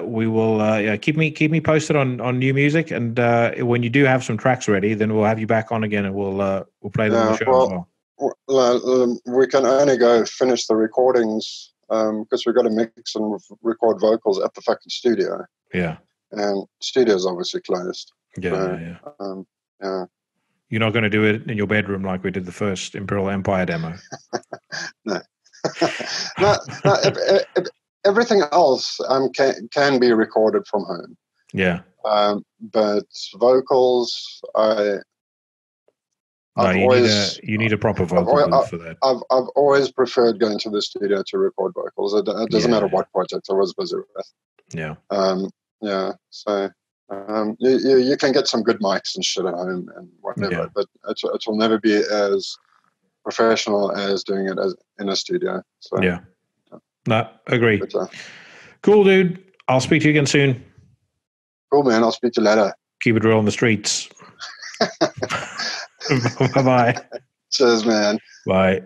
A: we will keep me posted on new music. And when you do have some tracks ready, then we'll have you back on again, and we'll play them on the show as well.
B: We can only go finish the recordings because we've got to mix and record vocals at the fucking studio.
A: Yeah,
B: and studio's obviously closed.
A: Yeah,
B: so, yeah.
A: You're not going to do it in your bedroom like we did the first Imperial Empire demo.
B: No. no, everything else can be recorded from home.
A: Yeah.
B: But vocals,
A: you need a proper vocal booth for that.
B: I've always preferred going to the studio to record vocals. It doesn't matter what project I was busy with.
A: Yeah.
B: So you can get some good mics and shit at home and whatever, but it will never be as professional as doing it in a studio. So
A: no, agree.
B: But,
A: cool, dude. I'll speak to you again soon.
B: Cool, man. I'll speak to you later.
A: Keep it real on the streets. Bye-bye.
B: Cheers, man.
A: Bye.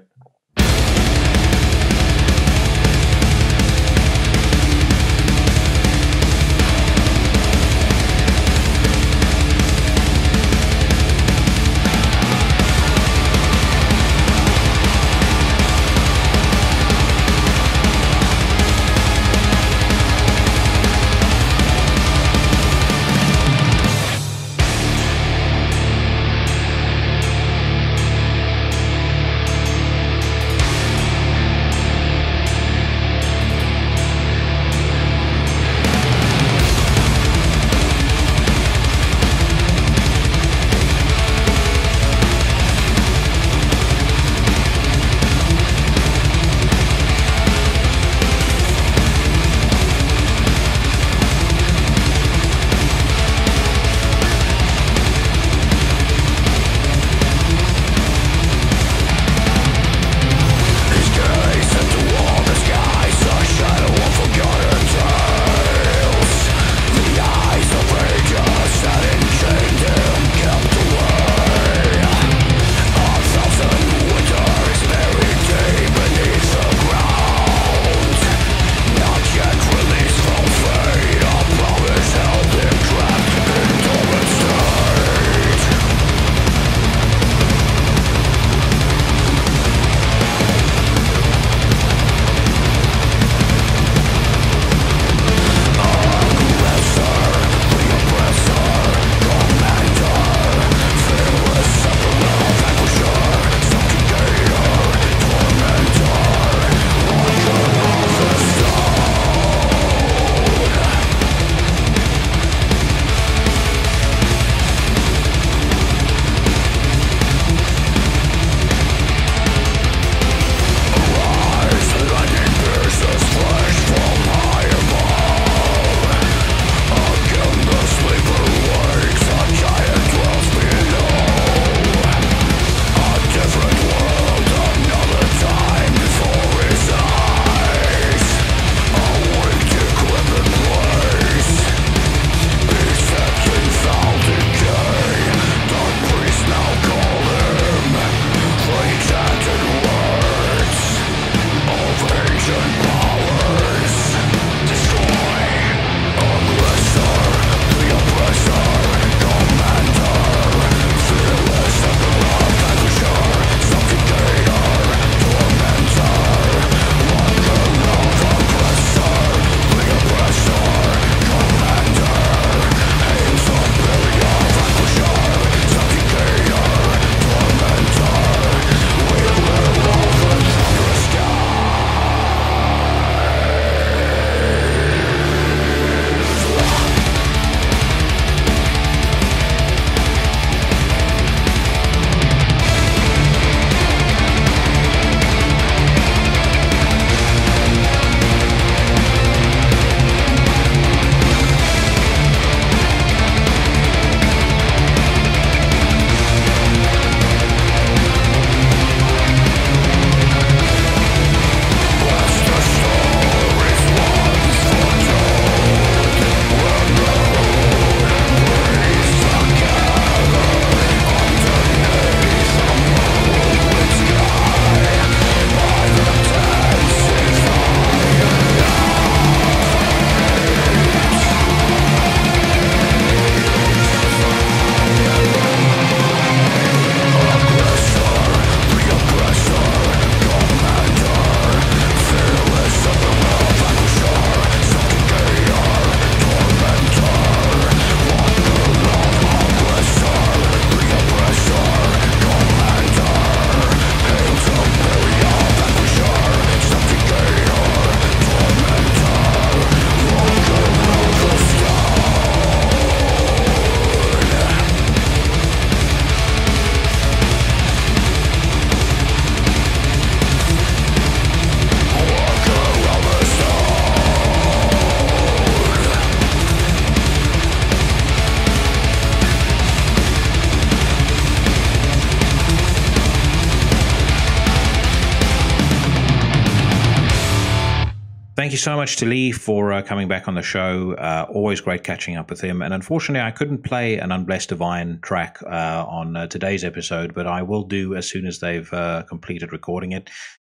A: Thank you so much to Lee for coming back on the show. Always great catching up with him. And unfortunately, I couldn't play an Unblessed Divine track on today's episode, but I will do as soon as they've completed recording it.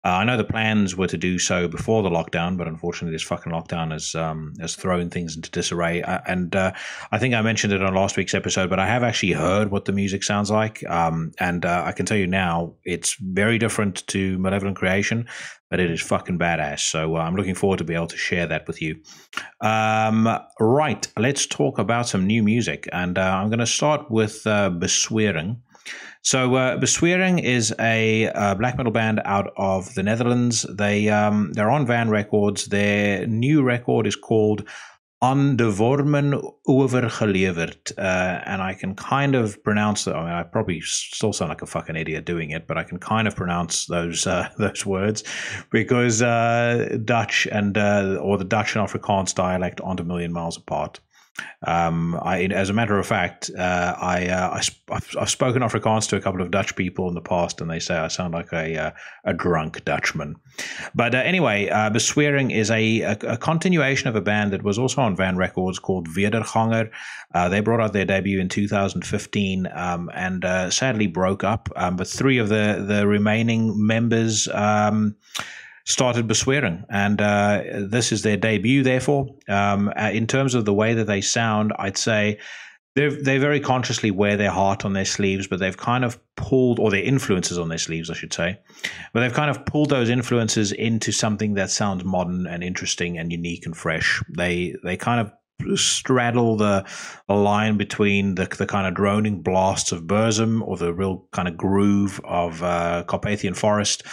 A: I know the plans were to do so before the lockdown, but unfortunately this fucking lockdown has thrown things into disarray. And I think I mentioned it on last week's episode, but I have actually heard what the music sounds like. And I can tell you now, it's very different to Malevolent Creation, but it is fucking badass. So I'm looking forward to be able to share that with you. Right, let's talk about some new music. And I'm going to start with Bezwering. So Bezwering is a black metal band out of the Netherlands. They're on Van Records. Their new record is called On de Wormen Overgeleverd. And I can kind of pronounce that. I mean, I probably still sound like a fucking idiot doing it, but I can kind of pronounce those words because Dutch and or the Dutch and Afrikaans dialect aren't a million miles apart. As a matter of fact, I've spoken Afrikaans to a couple of Dutch people in the past, and they say I sound like a drunk Dutchman. But anyway, Bezwering is a continuation of a band that was also on Van Records called Wederganger. They brought out their debut in 2015 and sadly broke up. But three of the remaining members started Bezwering, and this is their debut. Therefore, in terms of the way that they sound, I'd say they very consciously wear their heart on their sleeves, but they've kind of pulled, or their influences on their sleeves, I should say, but they've kind of pulled those influences into something that sounds modern and interesting and unique and fresh. They kind of straddle the line between the kind of droning blasts of Burzum or the real kind of groove of Carpathian Forest.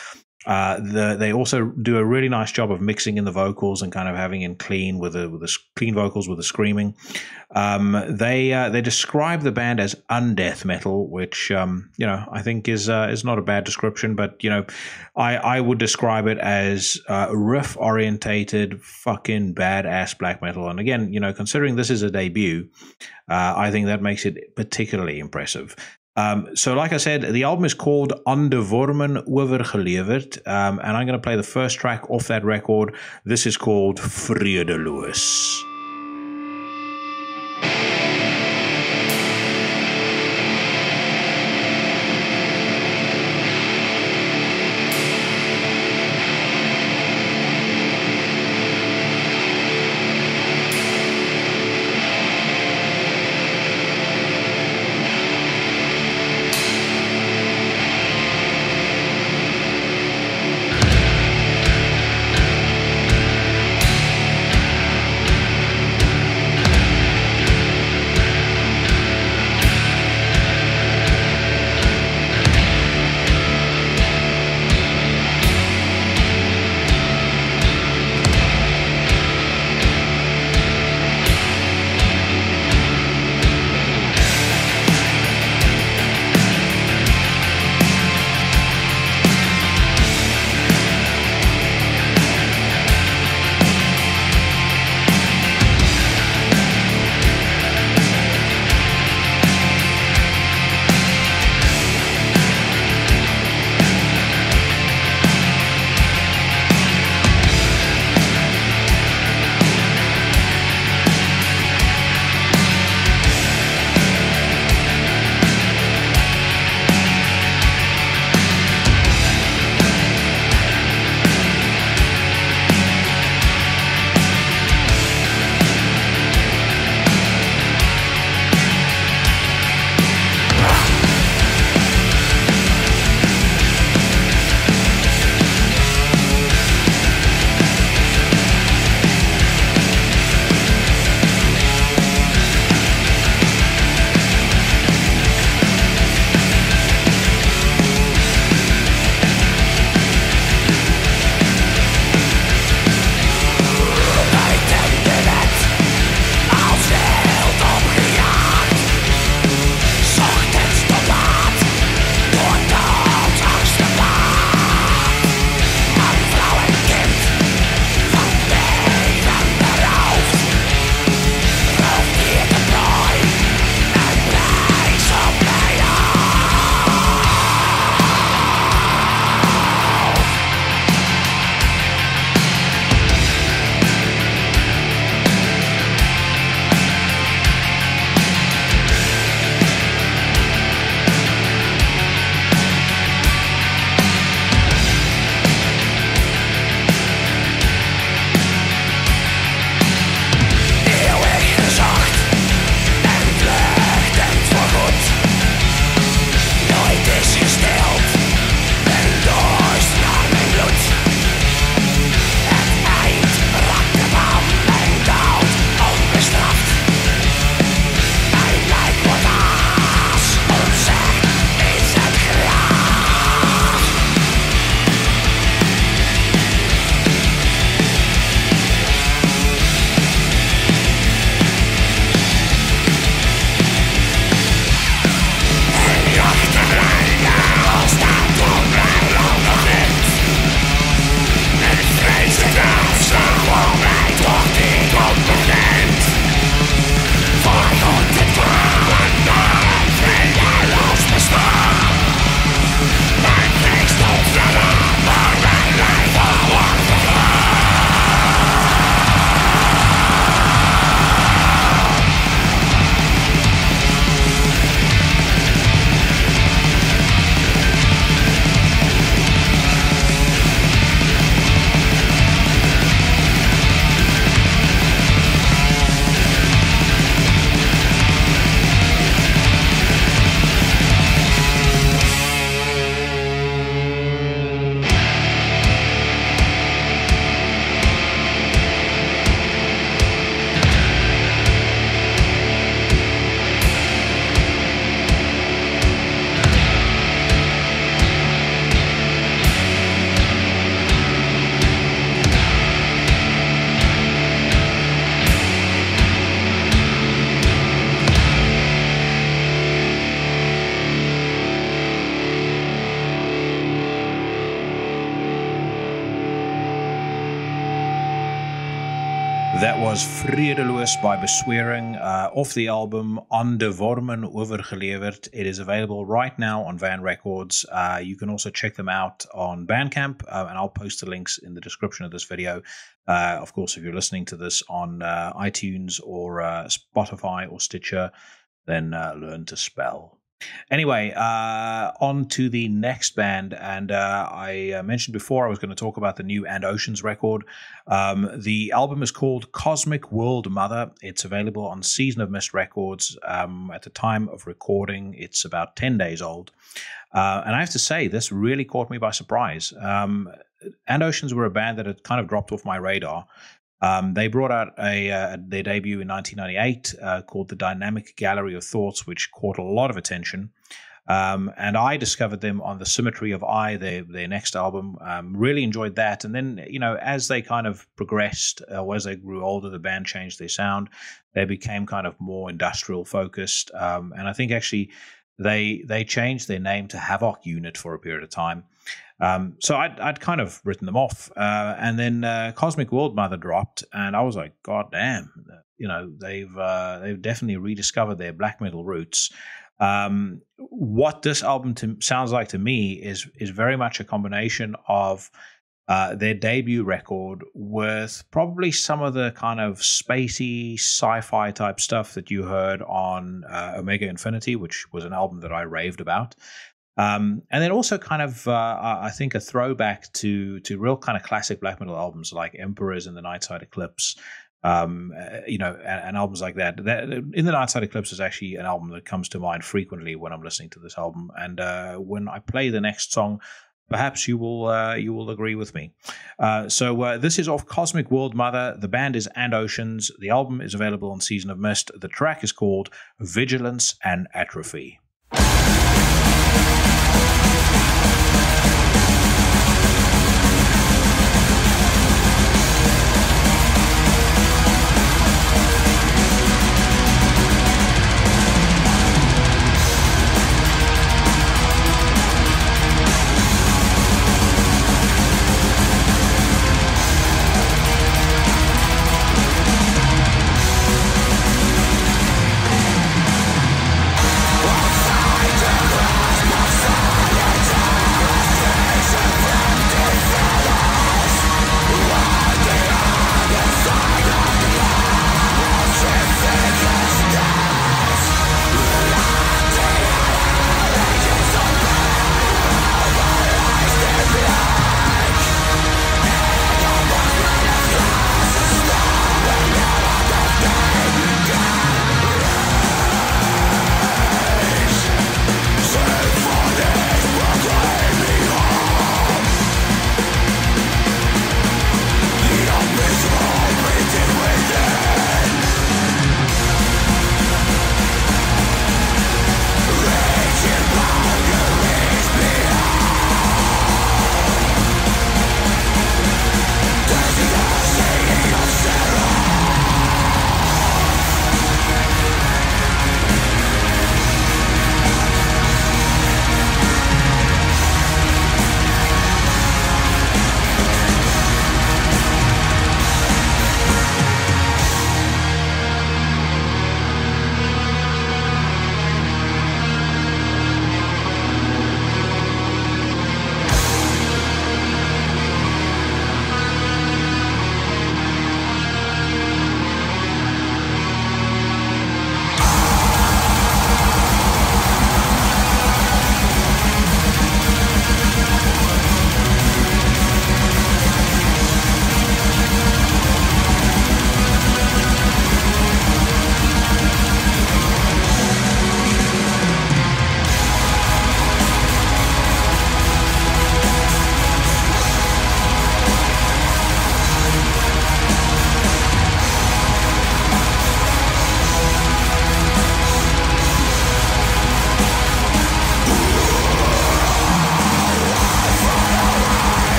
A: They also do a really nice job of mixing in the vocals and kind of having in clean with the clean vocals with the screaming. They describe the band as undeath metal, which I think is not a bad description, but I would describe it as riff orientated fucking badass black metal. And again, considering this is a debut, I think that makes it particularly impressive. So like I said, the album is called On de Wormen Overgeleverd, and I'm going to play the first track off that record. This is called Vredeloos. That was Vredeloos by Bezwering off the album On de Wormen Overgeleverd. It is available right now on Van Records. You can also check them out on Bandcamp, and I'll post the links in the description of this video. Of course, if you're listening to this on iTunes or Spotify or Stitcher, then learn to spell. Anyway, on to the next band, and I mentioned before I was going to talk about the new And Oceans record. The album is called Cosmic World Mother. It's available on Season of Mist Records. At the time of recording, it's about 10 days old. And I have to say, this really caught me by surprise. And Oceans were a band that had kind of dropped off my radar. They brought out their debut in 1998 called The Dynamic Gallery of Thoughts, which caught a lot of attention. And I discovered them on The Symmetry of I, their next album. Really enjoyed that. And then, as they kind of progressed, or as they grew older, the band changed their sound. They became kind of more industrial focused. And I think actually they changed their name to Havoc Unit for a period of time. So I'd kind of written them off, and then Cosmic World Mother dropped, and I was like, God damn, they've definitely rediscovered their black metal roots. What this album sounds like to me is very much a combination of their debut record with probably some of the kind of spacey sci-fi type stuff that you heard on Omega Infinity, which was an album that I raved about. And then also kind of, I think, a throwback to real kind of classic black metal albums like Emperors and the Nightside Eclipse, and albums like that. In the Nightside Eclipse is actually an album that comes to mind frequently when I'm listening to this album. And when I play the next song, perhaps you will agree with me. So this is off Cosmic World Mother. The band is And Oceans. The album is available on Season of Mist. The track is called Vigilance and Atrophy.
C: Wow.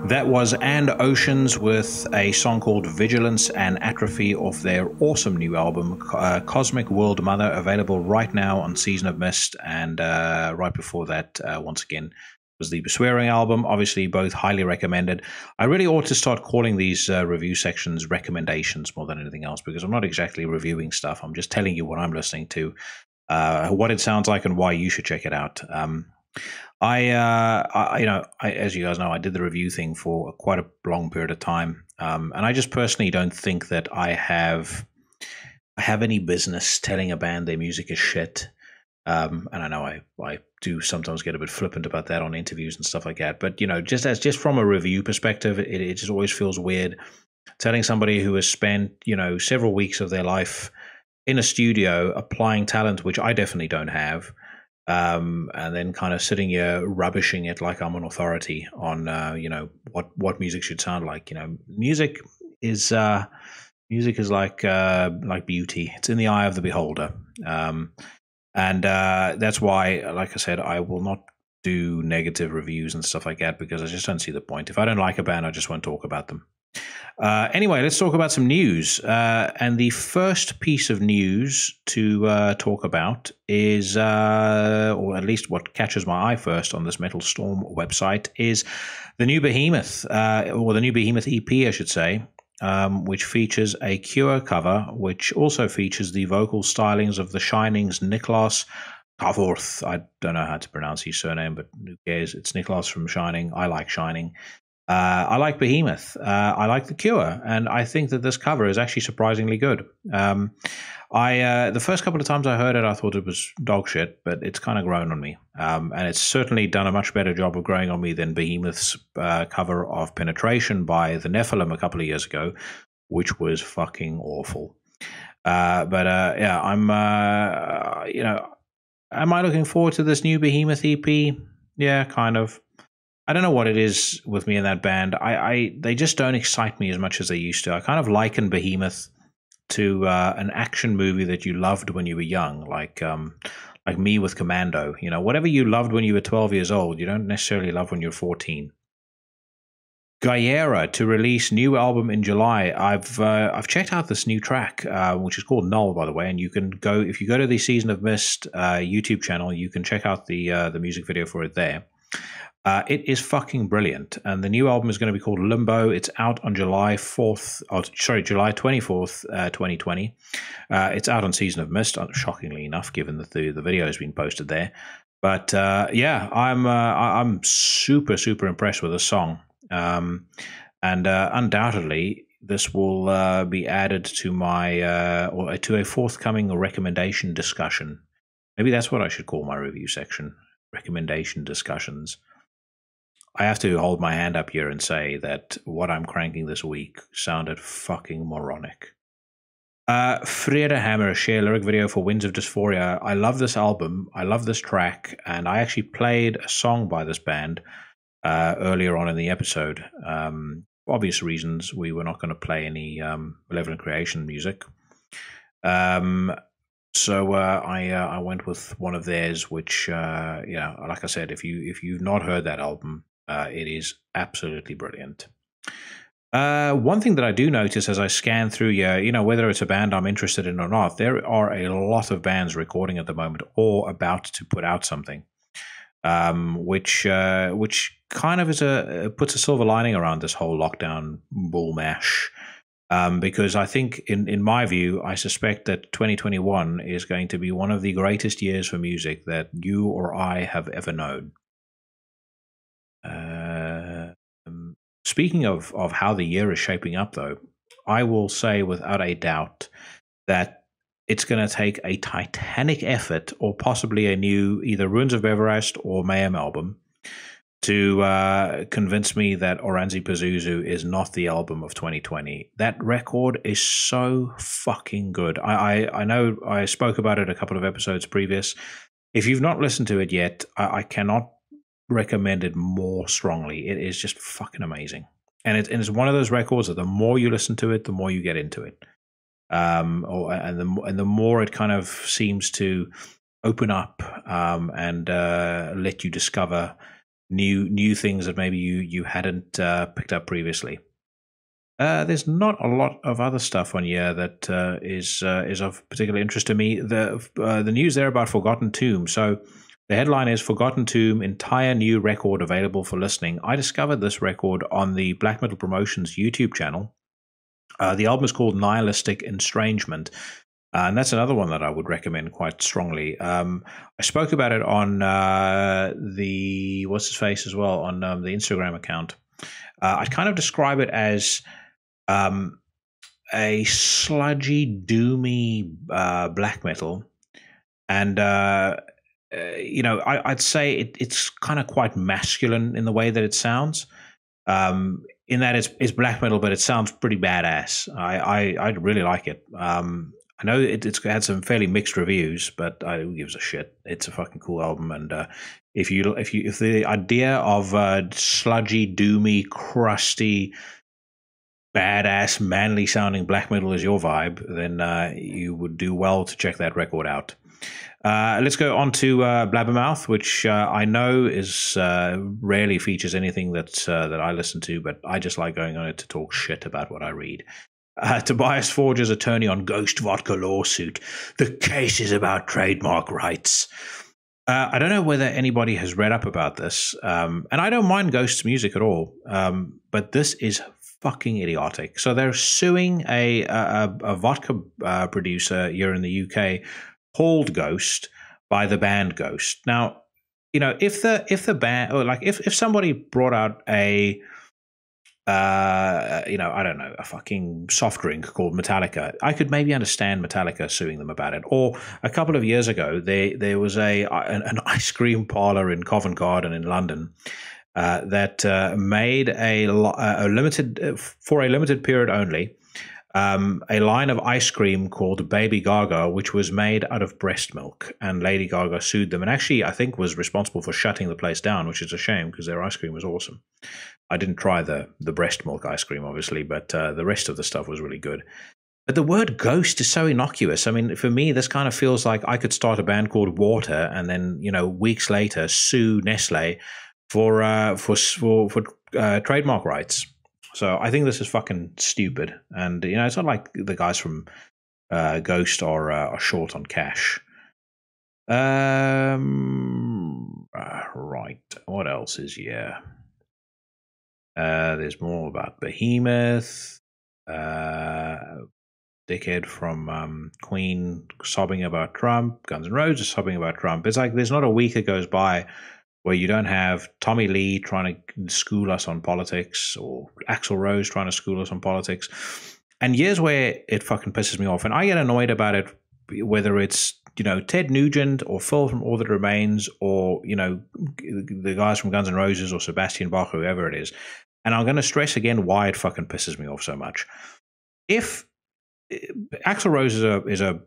A: That was And Oceans with a song called Vigilance and Atrophy off their awesome new album, Cosmic World Mother, available right now on Season of Mist. And right before that, once again, was the Bezwering album. Obviously, both highly recommended. I really ought to start calling these review sections recommendations more than anything else, because I'm not exactly reviewing stuff. I'm just telling you what I'm listening to, what it sounds like, and why you should check it out. As you guys know, I did the review thing for quite a long period of time, and I just personally don't think that I have any business telling a band their music is shit. And I know I do sometimes get a bit flippant about that on interviews and stuff like that. But just from a review perspective, it just always feels weird telling somebody who has spent several weeks of their life in a studio applying talent, which I definitely don't have. And then kind of sitting here rubbishing it like I'm an authority on, what music should sound like. Music is like beauty. It's in the eye of the beholder. And that's why, like I said, I will not do negative reviews and stuff like that, because I just don't see the point. If I don't like a band, I just won't talk about them. Anyway, let's talk about some news. And the first piece of news to talk about is, or at least what catches my eye first on this Metal Storm website, is the new Behemoth, or the new Behemoth EP, I should say, which features a Cure cover, which also features the vocal stylings of The Shining's Niklas Kavorth. I don't know how to pronounce his surname, but who cares? It's Niklas from Shining. I like Shining. I like Behemoth. I like The Cure, and I think that this cover is actually surprisingly good. The first couple of times I heard it, I thought it was dog shit, but it's kind of grown on me, and it's certainly done a much better job of growing on me than Behemoth's cover of Penetration by the Nephilim a couple of years ago, which was fucking awful. Yeah, I'm am I looking forward to this new Behemoth EP? Yeah, kind of. I don't know what it is with me in that band. They just don't excite me as much as they used to. I kind of liken Behemoth to an action movie that you loved when you were young, like me with Commando. Whatever you loved when you were 12 years old, you don't necessarily love when you're 14. Gaiera to release new album in July. I've checked out this new track, which is called Null, by the way, and you can go, if you go to the Season of Mist YouTube channel, you can check out the music video for it there. It is fucking brilliant, and the new album is going to be called Limbo. It's out on July 24th, 2020. It's out on Season of Mist, shockingly enough, given that the video has been posted there. But yeah, I'm super, super impressed with the song, and undoubtedly this will be added to my or to a forthcoming recommendation discussion. Maybe that's what I should call my review section: recommendation discussions. I have to hold my hand up here and say that what I'm cranking this week sounded fucking moronic. Freda Hammer, share lyric video for Winds of Dysphoria. I love this album. I love this track. And I actually played a song by this band earlier on in the episode. For obvious reasons, we were not going to play any Malevolent Creation music. So I went with one of theirs, which, like I said, if you've not heard that album, it is absolutely brilliant. One thing that I do notice as I scan through, whether it's a band I'm interested in or not, there are a lot of bands recording at the moment or about to put out something, which kind of puts a silver lining around this whole lockdown bull mash. Because I think, in my view, I suspect that 2021 is going to be one of the greatest years for music that you or I have ever known. Speaking of how the year is shaping up, though, I will say without a doubt that it's going to take a titanic effort, or possibly a new either Ruins of Everest or Mayhem album, to convince me that Oranzi Pazuzu is not the album of 2020. That record is so fucking good. I know I spoke about it a couple of episodes previous. If you've not listened to it yet, I cannot recommend it more strongly. It is just fucking amazing. And it's one of those records that the more you listen to it, the more you get into it. And the more it kind of seems to open up and let you discover new things that maybe you hadn't picked up previously. There's not a lot of other stuff on here that is of particular interest to me. The news there about Forgotten Tomb. So the headline is Forgotten Tomb, entire new record available for listening. I discovered this record on the Black Metal Promotions YouTube channel. The album is called Nihilistic Estrangement. And that's another one that I would recommend quite strongly. I spoke about it on the what's his face as well on the Instagram account. I'd kind of describe it as a sludgy, doomy black metal, and I'd say it's kind of quite masculine in the way that it sounds. In that it's black metal, but it sounds pretty badass. I really like it. I know it's had some fairly mixed reviews, but who gives a shit? It's a fucking cool album, and if the idea of sludgy, doomy, crusty, badass, manly sounding black metal is your vibe, then you would do well to check that record out. Let's go on to Blabbermouth, which I know is rarely features anything that I listen to, but I just like going on it to talk shit about what I read. Tobias Forger's attorney on Ghost Vodka lawsuit. The case is about trademark rights. I don't know whether anybody has read up about this, and I don't mind Ghost's music at all, but this is fucking idiotic. So they're suing a vodka producer here in the UK called Ghost by the band Ghost. Now, if the band, or like if somebody brought out a I don't know, a fucking soft drink called Metallica, I could maybe understand Metallica suing them about it. Or a couple of years ago, there was an ice cream parlor in Covent Garden in London that made a limited for a limited period only a line of ice cream called Baby Gaga, which was made out of breast milk, and Lady Gaga sued them, and actually I think was responsible for shutting the place down, which is a shame because their ice cream was awesome. I didn't try the breast milk ice cream, obviously, but the rest of the stuff was really good. But the word ghost is so innocuous. I mean, for me, this kind of feels like I could start a band called Water and then, weeks later sue Nestle for trademark rights. So I think this is fucking stupid. And, it's not like the guys from Ghost are short on cash. Right. What else is here? There's more about Behemoth. Dickhead from Queen sobbing about Trump. Guns N' Roses sobbing about Trump. It's like there's not a week that goes by where you don't have Tommy Lee trying to school us on politics, or Axl Rose trying to school us on politics. And here's where it fucking pisses me off. And I get annoyed about it, whether it's, Ted Nugent or Phil from All That Remains, or, the guys from Guns N' Roses or Sebastian Bach, whoever it is. And I'm going to stress again why it fucking pisses me off so much. If Axl Rose is a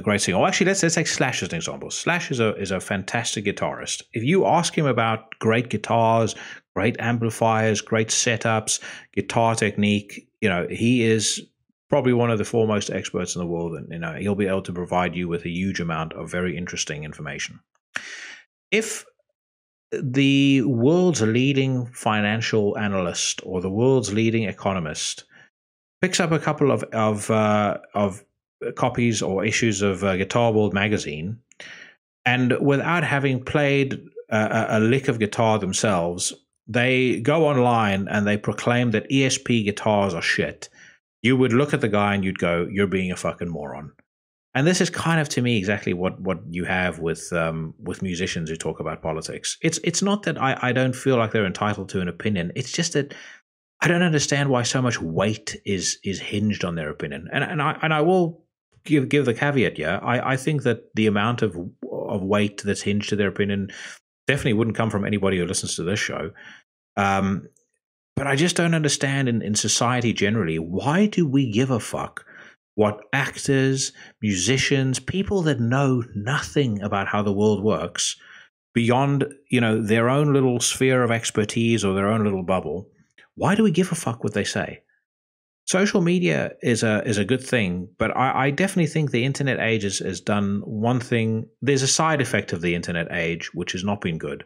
A: great singer. Well, actually, let's take Slash as an example. Slash is a fantastic guitarist. If you ask him about great guitars, great amplifiers, great setups, guitar technique, he is probably one of the foremost experts in the world, and he'll be able to provide you with a huge amount of very interesting information. If the world's leading financial analyst or the world's leading economist picks up a couple of copies or issues of Guitar World magazine, and without having played a lick of guitar themselves, they go online and they proclaim that ESP guitars are shit, you would look at the guy and you'd go, you're being a fucking moron. And this is kind of, to me, exactly what you have with musicians who talk about politics. It's not that I don't feel like they're entitled to an opinion. It's just that I don't understand why so much weight is hinged on their opinion. And I will give the caveat, yeah. I think that the amount of weight that's hinged to their opinion definitely wouldn't come from anybody who listens to this show. But I just don't understand in society generally, why do we give a fuck what actors, musicians, people that know nothing about how the world works beyond, their own little sphere of expertise or their own little bubble, why do we give a fuck what they say? Social media is a good thing, but I definitely think the internet age has done one thing. There's a side effect of the internet age, which has not been good.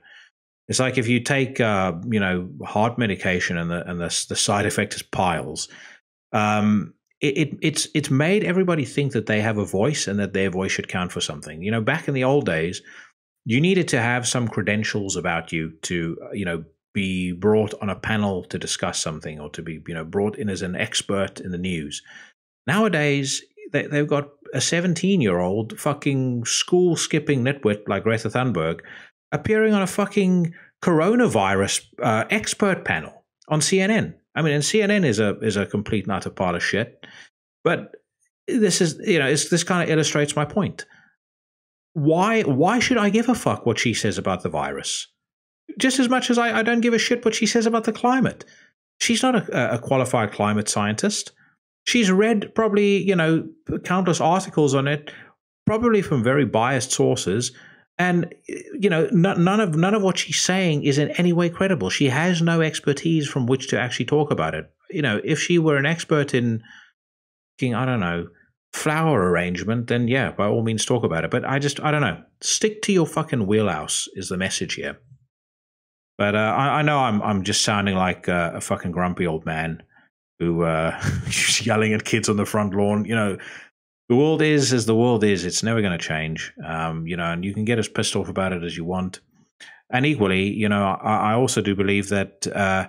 A: It's like if you take, heart medication and the side effect is piles. It's made everybody think that they have a voice and that their voice should count for something. Back in the old days, you needed to have some credentials about you to, be brought on a panel to discuss something, or to be, brought in as an expert in the news. Nowadays, they've got a 17-year-old fucking school-skipping nitwit like Greta Thunberg appearing on a fucking coronavirus expert panel on CNN. I mean, and CNN is a complete and utter pile of shit. But this is, this kind of illustrates my point. Why should I give a fuck what she says about the virus? Just as much as I don't give a shit what she says about the climate. She's not a qualified climate scientist. She's read probably, countless articles on it, probably from very biased sources. And, none of what she's saying is in any way credible. She has no expertise from which to actually talk about it. If she were an expert in, I don't know, flower arrangement, then yeah, by all means talk about it. But I don't know. Stick to your fucking wheelhouse is the message here. But I know I'm just sounding like a fucking grumpy old man who is yelling at kids on the front lawn. The world is as the world is. It's never going to change, and you can get as pissed off about it as you want. And equally, I also do believe that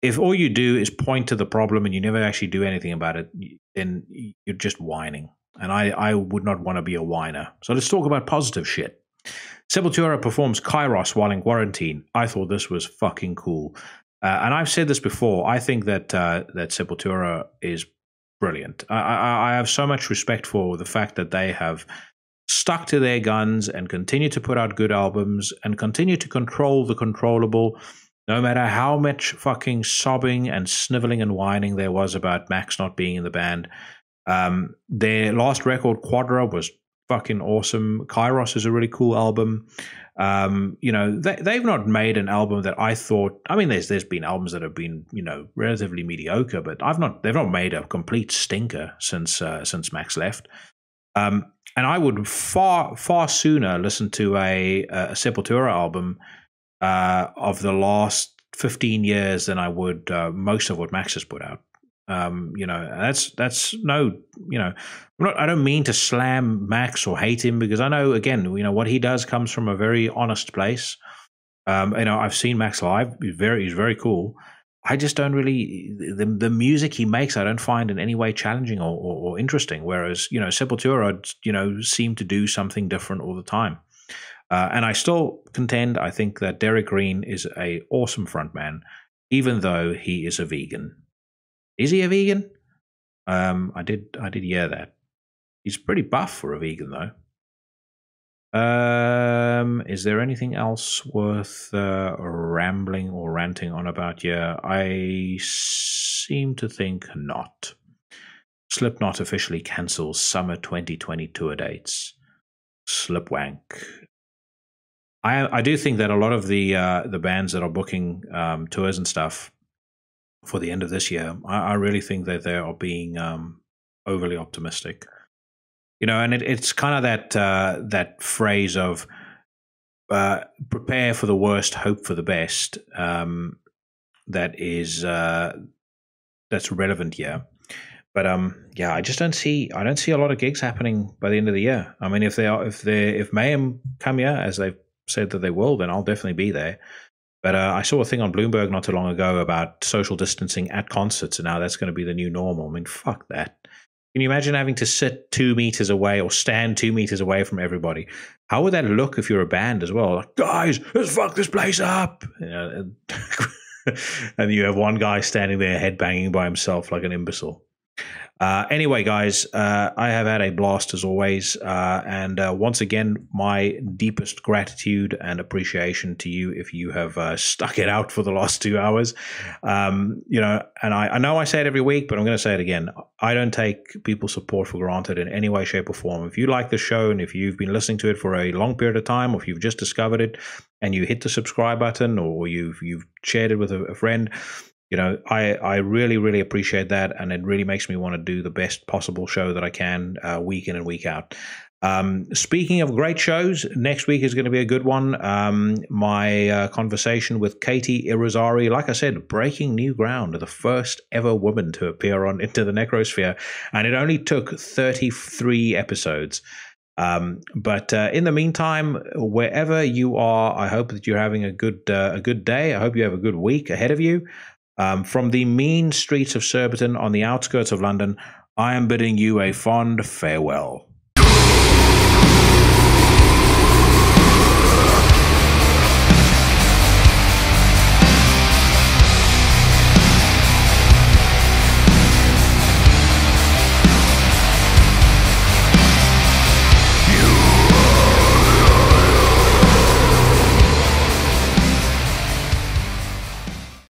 A: if all you do is point to the problem and you never actually do anything about it, then you're just whining. And I would not want to be a whiner. So let's talk about positive shit. Sepultura performs Kairos while in quarantine. I thought this was fucking cool. And I've said this before. I think that Sepultura is brilliant. I have so much respect for the fact that they have stuck to their guns and continue to put out good albums and continue to control the controllable, no matter how much fucking sobbing and sniveling and whining there was about Max not being in the band. Their last record, Quadra, was fucking awesome. Kairos is a really cool album. They've not made an album that I thought. I mean, there's been albums that have been relatively mediocre, but they've not made a complete stinker since Max left. And I would far sooner listen to a Sepultura album of the last 15 years than I would most of what Max has put out. That's no, I don't mean to slam Max or hate him, because I know, again, what he does comes from a very honest place. I've seen Max live. He's very cool. I just don't really, the music he makes, I don't find in any way challenging or interesting. Whereas, Sepultura, seem to do something different all the time. And I still contend, I think that Derek Green is a awesome frontman, even though he is a vegan. Is he a vegan? I did hear that. He's pretty buff for a vegan, though. Is there anything else worth rambling or ranting on about here? I seem to think not. Slipknot officially cancels summer 2020 tour dates. Slipwank. I do think that a lot of the bands that are booking tours and stuff for the end of this year, I really think that they are being overly optimistic. And it's kind of that phrase of prepare for the worst, hope for the best. That's relevant here. But I just don't see a lot of gigs happening by the end of the year. I mean, if Mayhem come here, as they've said that they will, then I'll definitely be there. But I saw a thing on Bloomberg not too long ago about social distancing at concerts, and now that's going to be the new normal. I mean, fuck that. Can you imagine having to sit 2 meters away or stand 2 meters away from everybody? How would that look if you're a band as well? Like, guys, let's fuck this place up. And you have one guy standing there headbanging by himself like an imbecile. Anyway, guys, I have had a blast as always. And once again, my deepest gratitude and appreciation to you if you have stuck it out for the last 2 hours. And I know I say it every week, but I'm going to say it again. I don't take people's support for granted in any way, shape, or form. If you like the show and if you've been listening to it for a long period of time, or if you've just discovered it and you hit the subscribe button, or you've shared it with a friend, I really, really appreciate that, and it really makes me want to do the best possible show that I can week in and week out. Speaking of great shows, next week is going to be a good one. My conversation with Katie Irizarry, like I said, breaking new ground, the first ever woman to appear on Into the Necrosphere, and it only took 33 episodes. But in the meantime, wherever you are, I hope that you're having a good day. I hope you have a good week ahead of you. From the mean streets of Surbiton on the outskirts of London, I am bidding you a fond farewell.